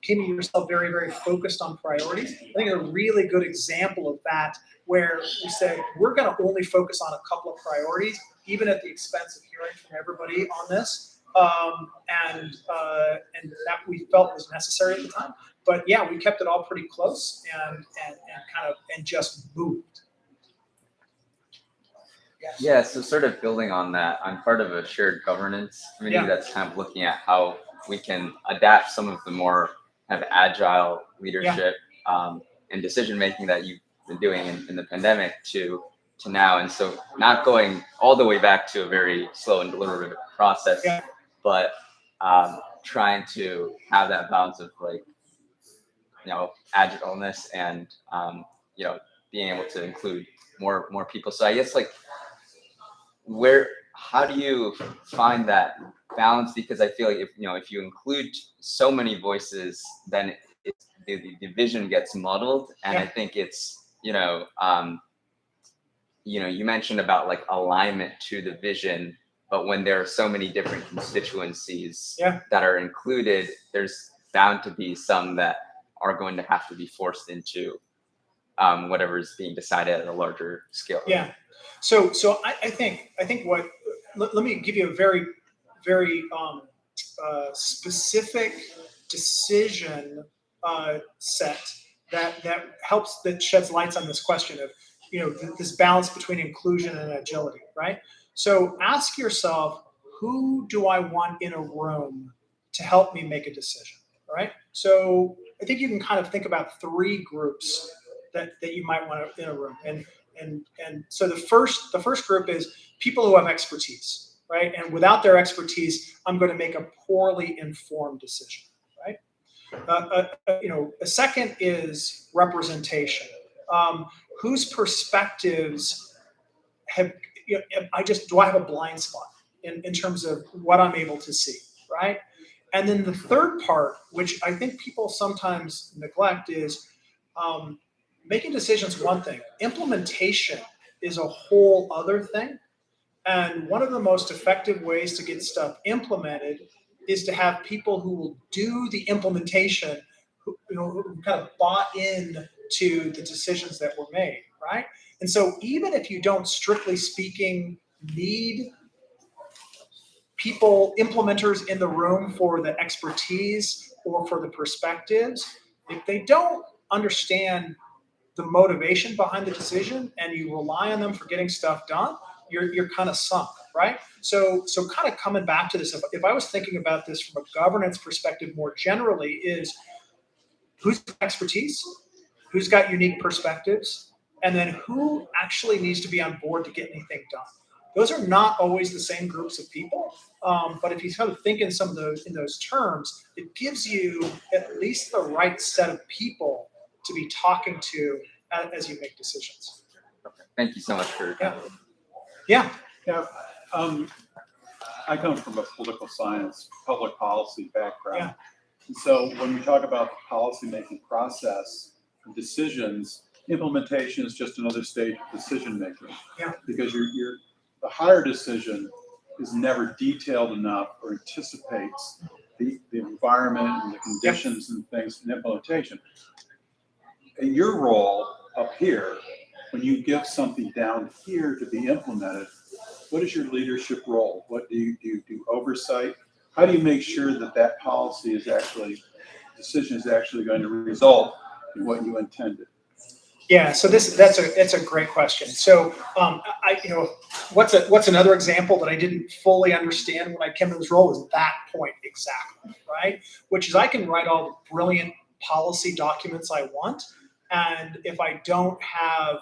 keeping yourself very, very focused on priorities, I think a really good example of that, where we said, we're going to only focus on a couple of priorities, even at the expense of hearing from everybody on this. And that we felt was necessary at the time. But yeah, we kept it all pretty close and just moved. Yeah, so sort of building on that, I'm part of a shared governance committee that's kind of looking at how we can adapt some of the more kind of agile leadership and decision making that you've been doing in the pandemic to now. And so not going all the way back to a very slow and deliberative process, but trying to have that balance of agileness and being able to include more people. So I guess how do you find that balance? Because I feel like if you include so many voices, then the vision gets muddled. And I think it's you mentioned about alignment to the vision, but when there are so many different constituencies that are included, there's bound to be some that are going to have to be forced into whatever is being decided at a larger scale. Yeah. So I think let me give you a very, very specific decision set that sheds lights on this question of, this balance between inclusion and agility, right? So ask yourself, who do I want in a room to help me make a decision, right? So I think you can kind of think about three groups that you might want in a room. And so the first group is people who have expertise, right? And without their expertise, I'm going to make a poorly informed decision, right? A second is representation. Whose perspectives do I have a blind spot in terms of what I'm able to see, right? And then the third part, which I think people sometimes neglect, is making decisions one thing. Implementation is a whole other thing. And one of the most effective ways to get stuff implemented is to have people who will do the implementation, who kind of bought in to the decisions that were made, right? And so even if you don't, strictly speaking, need people, implementers in the room for the expertise or for the perspectives, if they don't understand the motivation behind the decision and you rely on them for getting stuff done, you're kind of sunk, right? So kind of coming back to this, if I was thinking about this from a governance perspective more generally, is who's got expertise, who's got unique perspectives, and then who actually needs to be on board to get anything done. those are not always the same groups of people. But if you kind of think in some of those, in those terms, it gives you at least the right set of people to be talking to as you make decisions. Okay. Thank you so much for your time. Yeah. Yeah, I come from a political science, public policy background. Yeah. And so when we talk about the policymaking process and decisions, implementation is just another stage of decision making. Yeah. Because the higher decision is never detailed enough or anticipates the environment and the conditions and things in implementation. And your role up here, when you give something down here to be implemented, what is your leadership role? What do you do oversight? How do you make sure that that policy is actually, decision is actually going to result in what you intended? Yeah, so that's a great question. So what's another example that I didn't fully understand when I came to this role is that point exactly, right? Which is I can write all the brilliant policy documents I want, and if I don't have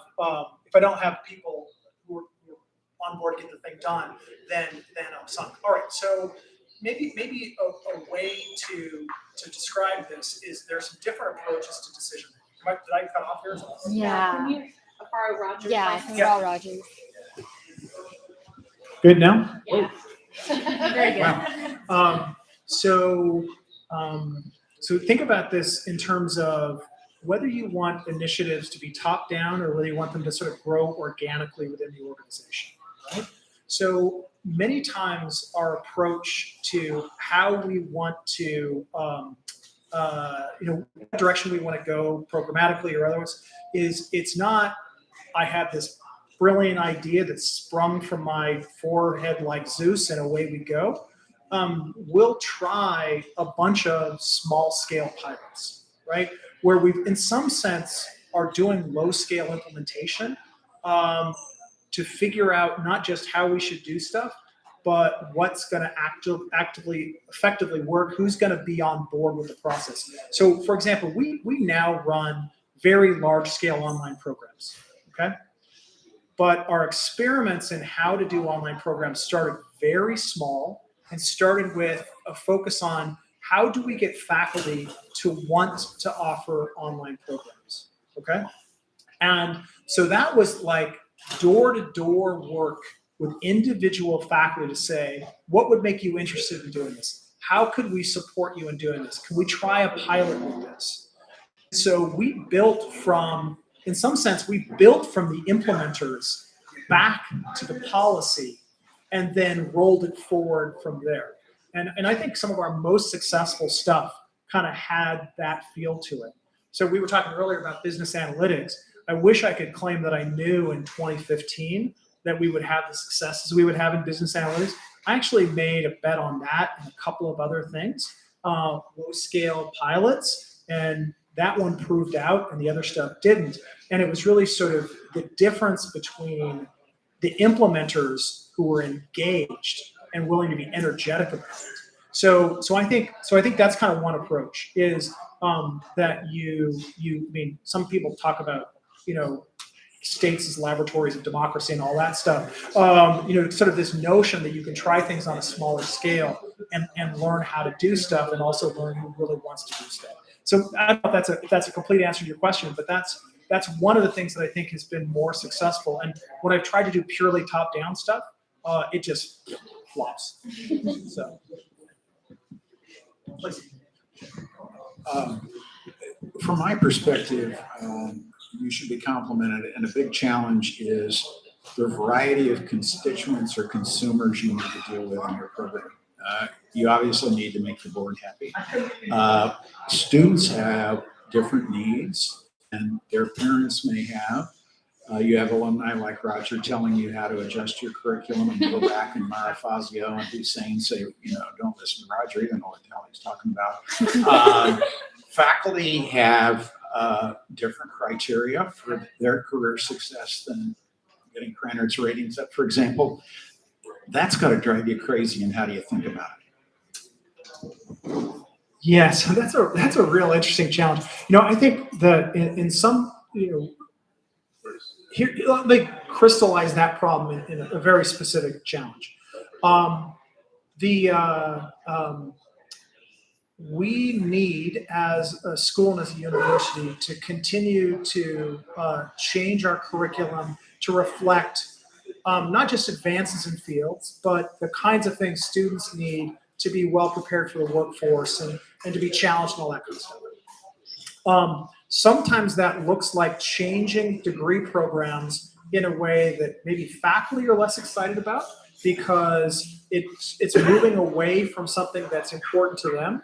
people who are on board to get the thing done, then I'm sunk. All right, so maybe a way to describe this is there's some different approaches to decision making. Did I cut off here? Yeah. Can you borrow Roger's Yeah, mic? from Raw Rogers. Good now? Yeah. Very good. Wow. So think about this in terms of whether you want initiatives to be top down or whether you want them to sort of grow organically within the organization, right? So many times our approach to how we want to, what direction we want to go programmatically or otherwise is it's not, I have this brilliant idea that's sprung from my forehead like Zeus and away we go. We'll try a bunch of small scale pilots, right? Where we, in some sense, are doing low scale implementation to figure out not just how we should do stuff, but what's going to actively, effectively work, who's going to be on board with the process. So, for example, we now run very large scale online programs, okay? But our experiments in how to do online programs started very small and started with a focus on how do we get faculty to want to offer online programs, okay? And so that was like door-to-door work with individual faculty to say, what would make you interested in doing this? How could we support you in doing this? Can we try a pilot with this? So we built from, in some sense, we built from the implementers back to the policy and then rolled it forward from there. And I think some of our most successful stuff kind of had that feel to it. So we were talking earlier about business analytics. I wish I could claim that I knew in 2015 that we would have the successes we would have in business analytics. I actually made a bet on that and a couple of other things, low scale pilots, and that one proved out and the other stuff didn't. And it was really sort of the difference between the implementers who were engaged and willing to be energetic about it. So I think that's kind of one approach is that I mean, some people talk about, states as laboratories of democracy and all that stuff. Sort of this notion that you can try things on a smaller scale and learn how to do stuff and also learn who really wants to do stuff. So I don't know if that's a complete answer to your question, but that's one of the things that I think has been more successful. And when I've tried to do purely top-down stuff, it just flops. So, please. From my perspective, you should be complimented, and a big challenge is the variety of constituents or consumers you need to deal with in your program. You obviously need to make the board happy. Students have different needs, and their parents may have. You have alumni like Roger telling you how to adjust your curriculum and go back and Mara Fazio and Hussein say, don't listen to Roger, even know what the hell he's talking about. Faculty have different criteria for their career success than getting Krannert's ratings up, for example. That's got to drive you crazy, and how do you think about it? Yeah, so that's a real interesting challenge. I think that in some here, let me crystallize that problem in a very specific challenge. We need, as a school and as a university, to continue to change our curriculum to reflect not just advances in fields, but the kinds of things students need to be well prepared for the workforce and to be challenged and all that kind of stuff. Sometimes that looks like changing degree programs in a way that maybe faculty are less excited about because it's moving away from something that's important to them.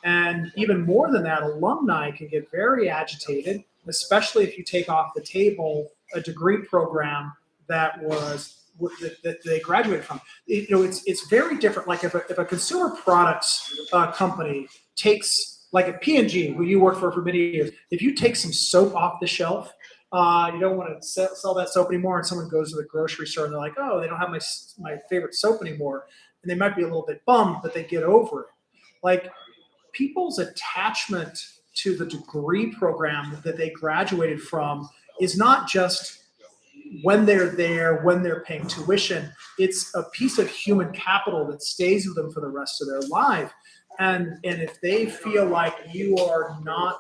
And even more than that, alumni can get very agitated, especially if you take off the table a degree program that they graduated from. It's very different. Like if a consumer products company takes, like a P&G, who you worked for many years, if you take some soap off the shelf, you don't want to sell that soap anymore, and someone goes to the grocery store and they're like, oh, they don't have my favorite soap anymore, and they might be a little bit bummed, but they get over it. Like, people's attachment to the degree program that they graduated from is not just when they're there, when they're paying tuition. It's a piece of human capital that stays with them for the rest of their life. And if they feel like you are not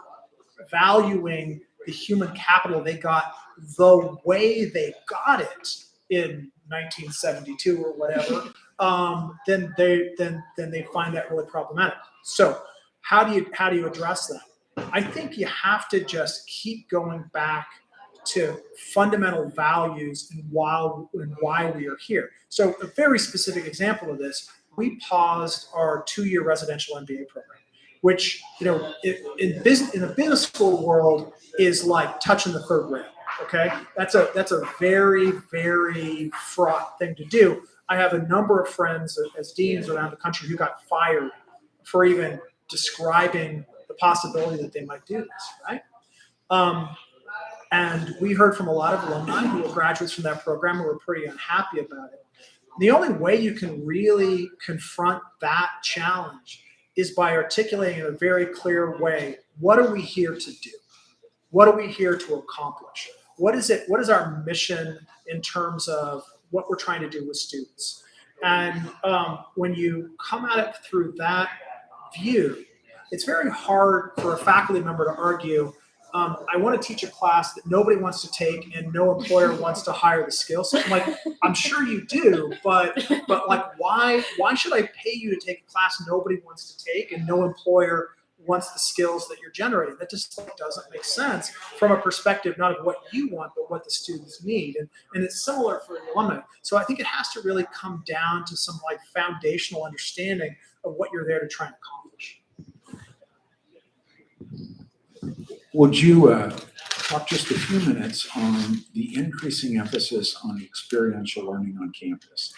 valuing the human capital they got the way they got it in 1972 or whatever, then they find that really problematic. So how do you address that? I think you have to just keep going back to fundamental values and why we are here. So a very specific example of this, we paused our 2-year residential MBA program, which, in the business school world is like touching the third rail. Okay, that's a very, very fraught thing to do. I have a number of friends as deans around the country who got fired for even describing the possibility that they might do this, right? And we heard from a lot of alumni who were graduates from that program who were pretty unhappy about it. The only way you can really confront that challenge is by articulating in a very clear way, what are we here to do? What are we here to accomplish? What is our mission in terms of what we're trying to do with students? And when you come at it through that view, it's very hard for a faculty member to argue, I want to teach a class that nobody wants to take and no employer wants to hire the skills. So I'm sure you do, but like, why should I pay you to take a class nobody wants to take and no employer wants the skills that you're generating? That just doesn't make sense from a perspective not of what you want, but what the students need. And it's similar for the alumni. So I think it has to really come down to some like foundational understanding of what you're there to try and accomplish. Would you talk just a few minutes on the increasing emphasis on experiential learning on campus?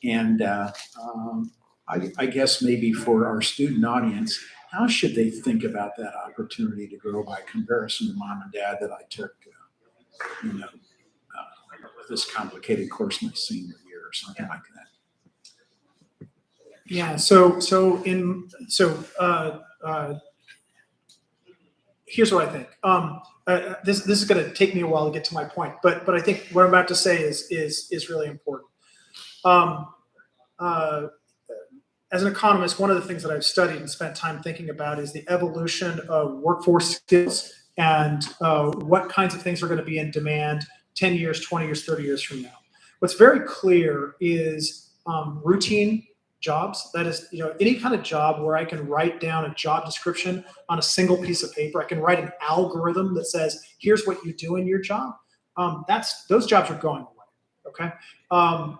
And I guess maybe for our student audience, how should they think about that opportunity to grow by comparison to mom and dad that I took, this complicated course my senior year or something like that? Yeah. Here's what I think. This is going to take me a while to get to my point, but I think what I'm about to say is really important. As an economist, one of the things that I've studied and spent time thinking about is the evolution of workforce skills and what kinds of things are going to be in demand 10 years, 20 years, 30 years from now. What's very clear is routine jobs. That is, any kind of job where I can write down a job description on a single piece of paper. I can write an algorithm that says, here's what you do in your job. Those jobs are going away. Okay.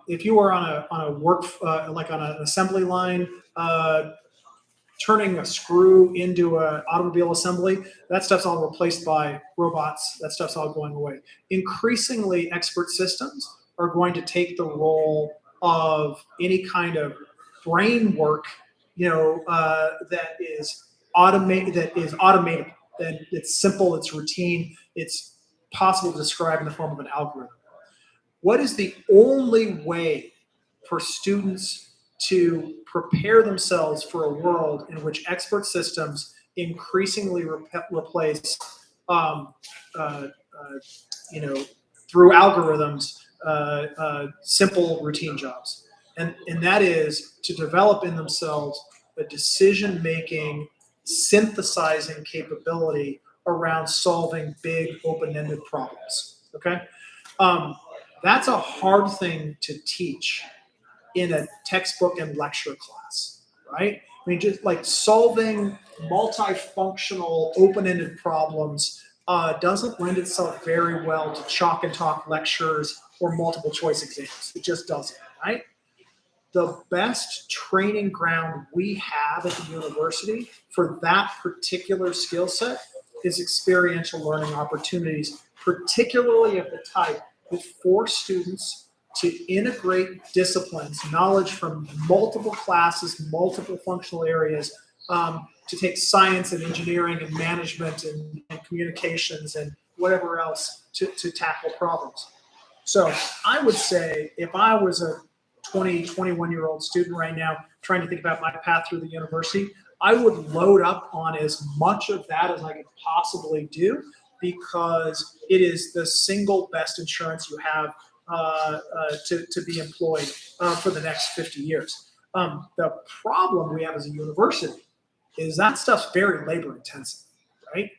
If you are on a work, like on an assembly line, turning a screw into an automobile assembly, that stuff's all replaced by robots. That stuff's all going away. Increasingly, expert systems are going to take the role of any kind of brain work, that is automated, automatable, that it's simple, it's routine, it's possible to describe in the form of an algorithm. What is the only way for students to prepare themselves for a world in which expert systems increasingly replace, through algorithms, simple routine jobs. And that is to develop in themselves a decision-making, synthesizing capability around solving big open-ended problems, okay? That's a hard thing to teach in a textbook and lecture class, right? I mean, just like solving multifunctional open-ended problems doesn't lend itself very well to chalk and talk lectures or multiple choice exams. It just doesn't, right? The best training ground we have at the university for that particular skill set is experiential learning opportunities, particularly of the type that force students to integrate disciplines, knowledge from multiple classes, multiple functional areas, to take science and engineering and management and communications and whatever else to tackle problems. So I would say if I was a 20, 21-year-old student right now trying to think about my path through the university, I would load up on as much of that as I could possibly do, because it is the single best insurance you have to be employed for the next 50 years. The problem we have as a university is that stuff's very labor intensive, right?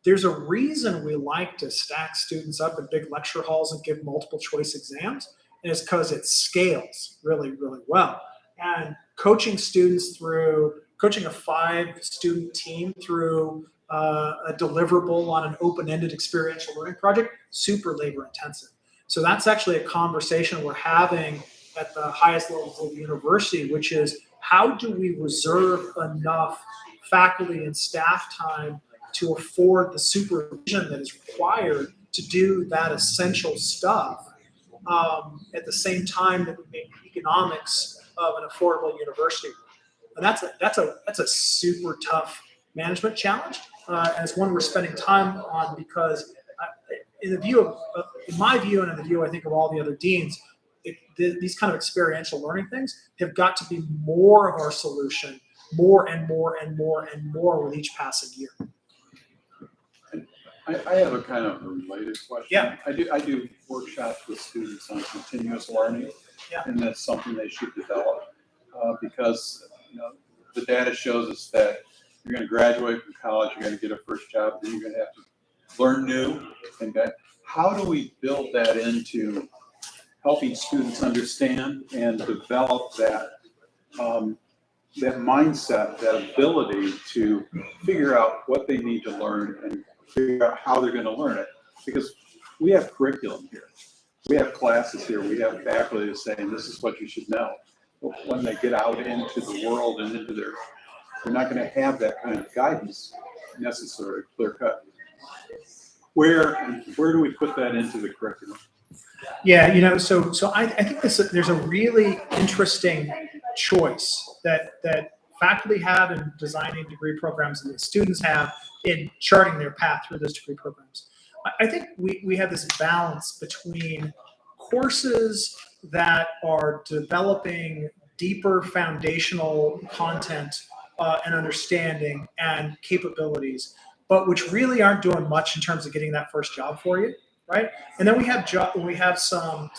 There's a reason we like to stack students up in big lecture halls and give multiple choice exams, and it's because it scales really, really well. And coaching students through, coaching a 5-student team through a deliverable on an open-ended experiential learning project, super labor intensive. So that's actually a conversation we're having at the highest levels of the university, which is how do we reserve enough faculty and staff time to afford the supervision that is required to do that essential stuff at the same time that we make economics of an affordable university. And that's a super tough management challenge, and it's one we're spending time on because in my view and in the view I think of all the other deans, these kind of experiential learning things have got to be more of our solution, more and more and more and more with each passing year. I have a kind of a related question. Yeah. I do workshops with students on continuous learning, Yeah. and that's something they should develop because the data shows us that you're going to graduate from college, you're going to get a first job, then you're going to have to learn new. And how do we build that into helping students understand and develop that that mindset, that ability to figure out what they need to learn and figure out how they're going to learn it? Because we have curriculum here, we have classes here, we have faculty saying this is what you should know. But when they get out into the world and into they're not going to have that kind of guidance necessary, clear cut. Where do we put that into the curriculum? Yeah, so I think there's a really interesting choice that faculty have in designing degree programs and that students have in charting their path through those degree programs. I think we have this balance between courses that are developing deeper foundational content and understanding and capabilities, but which really aren't doing much in terms of getting that first job for you, right? And then we have some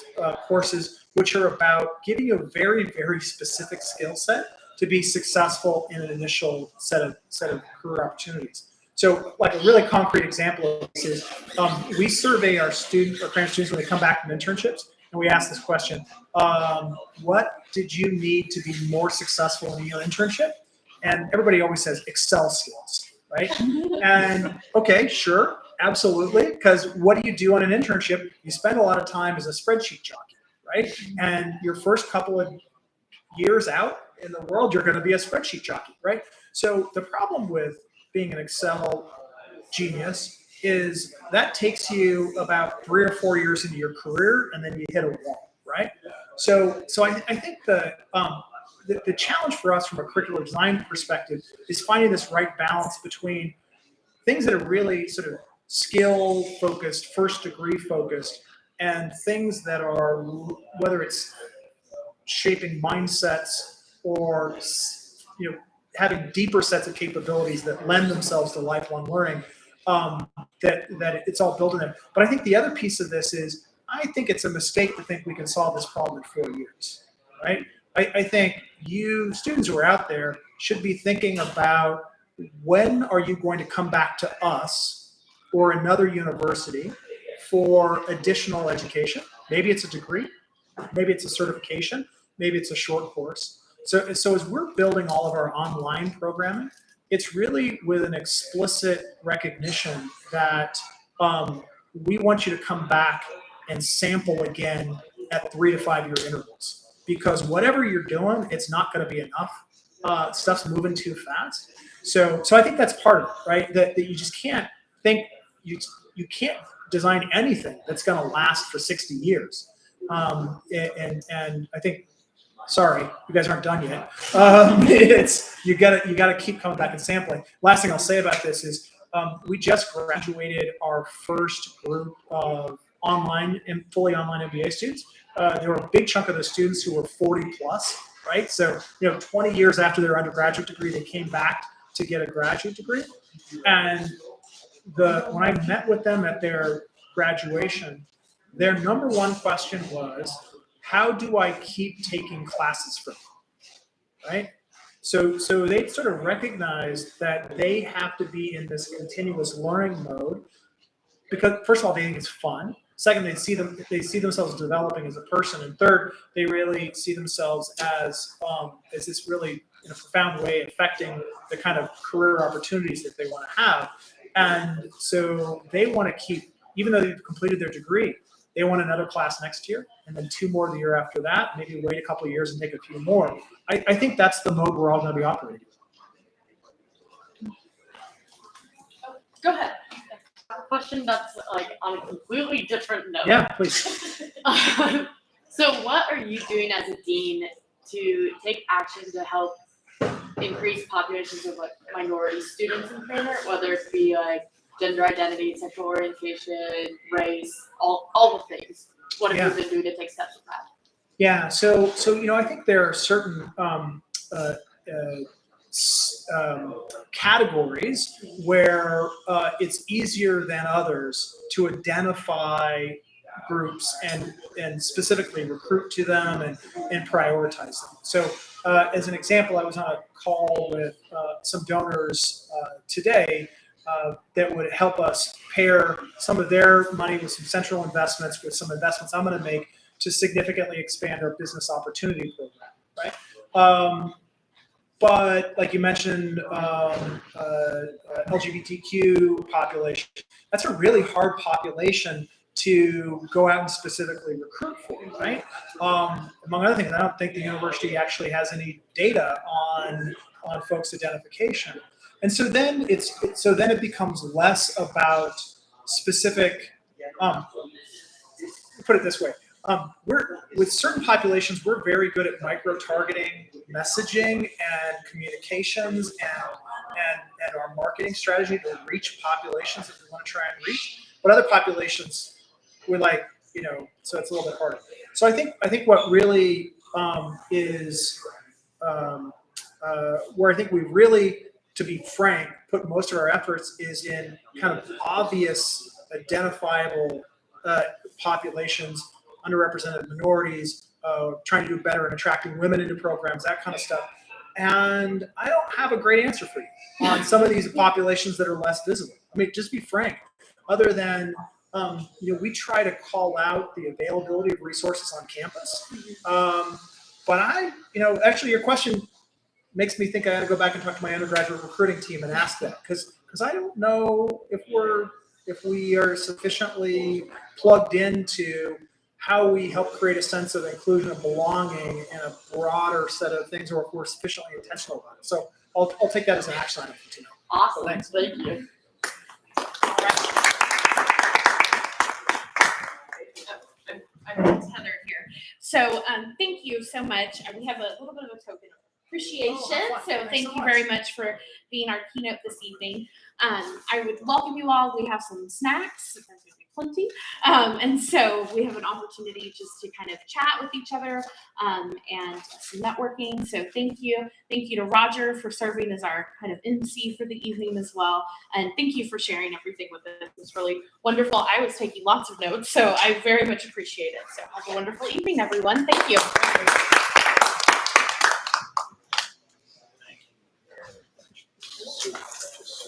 courses which are about giving you a very, very specific skill set to be successful in an initial set of career opportunities. So, like a really concrete example of this is we survey our students, our current students when they come back from internships, and we ask this question: what did you need to be more successful in your internship? And everybody always says Excel skills, right? And okay, sure, absolutely, because what do you do on an internship? You spend a lot of time as a spreadsheet jockey, right? And your first couple of years out in the world, you're going to be a spreadsheet jockey, right? So the problem with being an Excel genius is that takes you about 3 or 4 years into your career, and then you hit a wall, right? So I think the challenge for us from a curricular design perspective is finding this right balance between things that are really sort of skill focused, first degree focused, and things that are, whether it's shaping mindsets or having deeper sets of capabilities that lend themselves to lifelong learning, that it's all built in there. But I think the other piece of this is I think it's a mistake to think we can solve this problem in 4 years, right? I think you students who are out there should be thinking about when are you going to come back to us or another university for additional education. Maybe it's a degree, maybe it's a certification, maybe it's a short course. So as we're building all of our online programming, it's really with an explicit recognition that we want you to come back and sample again at 3 to 5 year intervals. Because whatever you're doing, it's not going to be enough. Stuff's moving too fast. So I think that's part of it, right? That you just can't think, you can't design anything that's going to last for 60 years. And I think, sorry, you guys aren't done yet. It's you gotta keep coming back and sampling. Last thing I'll say about this is we just graduated our first group of online and fully online MBA students. There were a big chunk of the students who were 40 plus, right? So 20 years after their undergraduate degree, they came back to get a graduate degree. And when I met with them at their graduation, their number one question was, how do I keep taking classes from you, right? So they sort of recognized that they have to be in this continuous learning mode because, first of all, they think it's fun. Second, they see themselves developing as a person, and third, they really see themselves as this really, in a profound way, affecting the kind of career opportunities that they want to have. And so they want to keep, even though they've completed their degree, they want another class next year, and then 2 more the year after that. Maybe wait a couple of years and take a few more. I think that's the mode we're all going to be operating. Go ahead. A question that's like on a completely different note. Yeah, please. So what are you doing as a dean to take action to help increase populations of like minority students in Krannert, whether it be like gender identity, sexual orientation, race, all the things? What have you been doing to take steps with that? Yeah, so I think there are certain categories where it's easier than others to identify groups and specifically recruit to them and prioritize them. So as an example, I was on a call with some donors today that would help us pair some of their money with some central investments with some investments I'm going to make to significantly expand our business opportunity program, right? But like you mentioned, LGBTQ population, that's a really hard population to go out and specifically recruit for, right? Among other things, I don't think the university actually has any data on folks' identification. And so then it becomes less about specific, put it this way, with certain populations, we're very good at micro-targeting messaging and communications and our marketing strategy to reach populations that we want to try and reach. But other populations, we're like, so it's a little bit harder. So I think what really is where I think we really, to be frank, put most of our efforts is in kind of obvious, identifiable populations, underrepresented minorities, trying to do better in attracting women into programs, that kind of stuff. And I don't have a great answer for you on some of these populations that are less visible. I mean, just be frank, other than, we try to call out the availability of resources on campus. But actually your question makes me think I got to go back and talk to my undergraduate recruiting team and ask that, because I don't know if we are sufficiently plugged into how we help create a sense of inclusion and belonging in a broader set of things, or if we're sufficiently intentional about it. So I'll take that as an action item for tonight. Awesome. Thanks. Thank you. I'm Heather here. So thank you so much. We have a little bit of a token of appreciation. So thank you very much for being our keynote this evening. I would welcome you all. We have some snacks. plenty. And so we have an opportunity just to kind of chat with each other and some networking. So thank you. Thank you to Roger for serving as our kind of MC for the evening as well. And thank you for sharing everything with us. It was really wonderful. I was taking lots of notes, so I very much appreciate it. So have a wonderful evening, everyone. Thank you.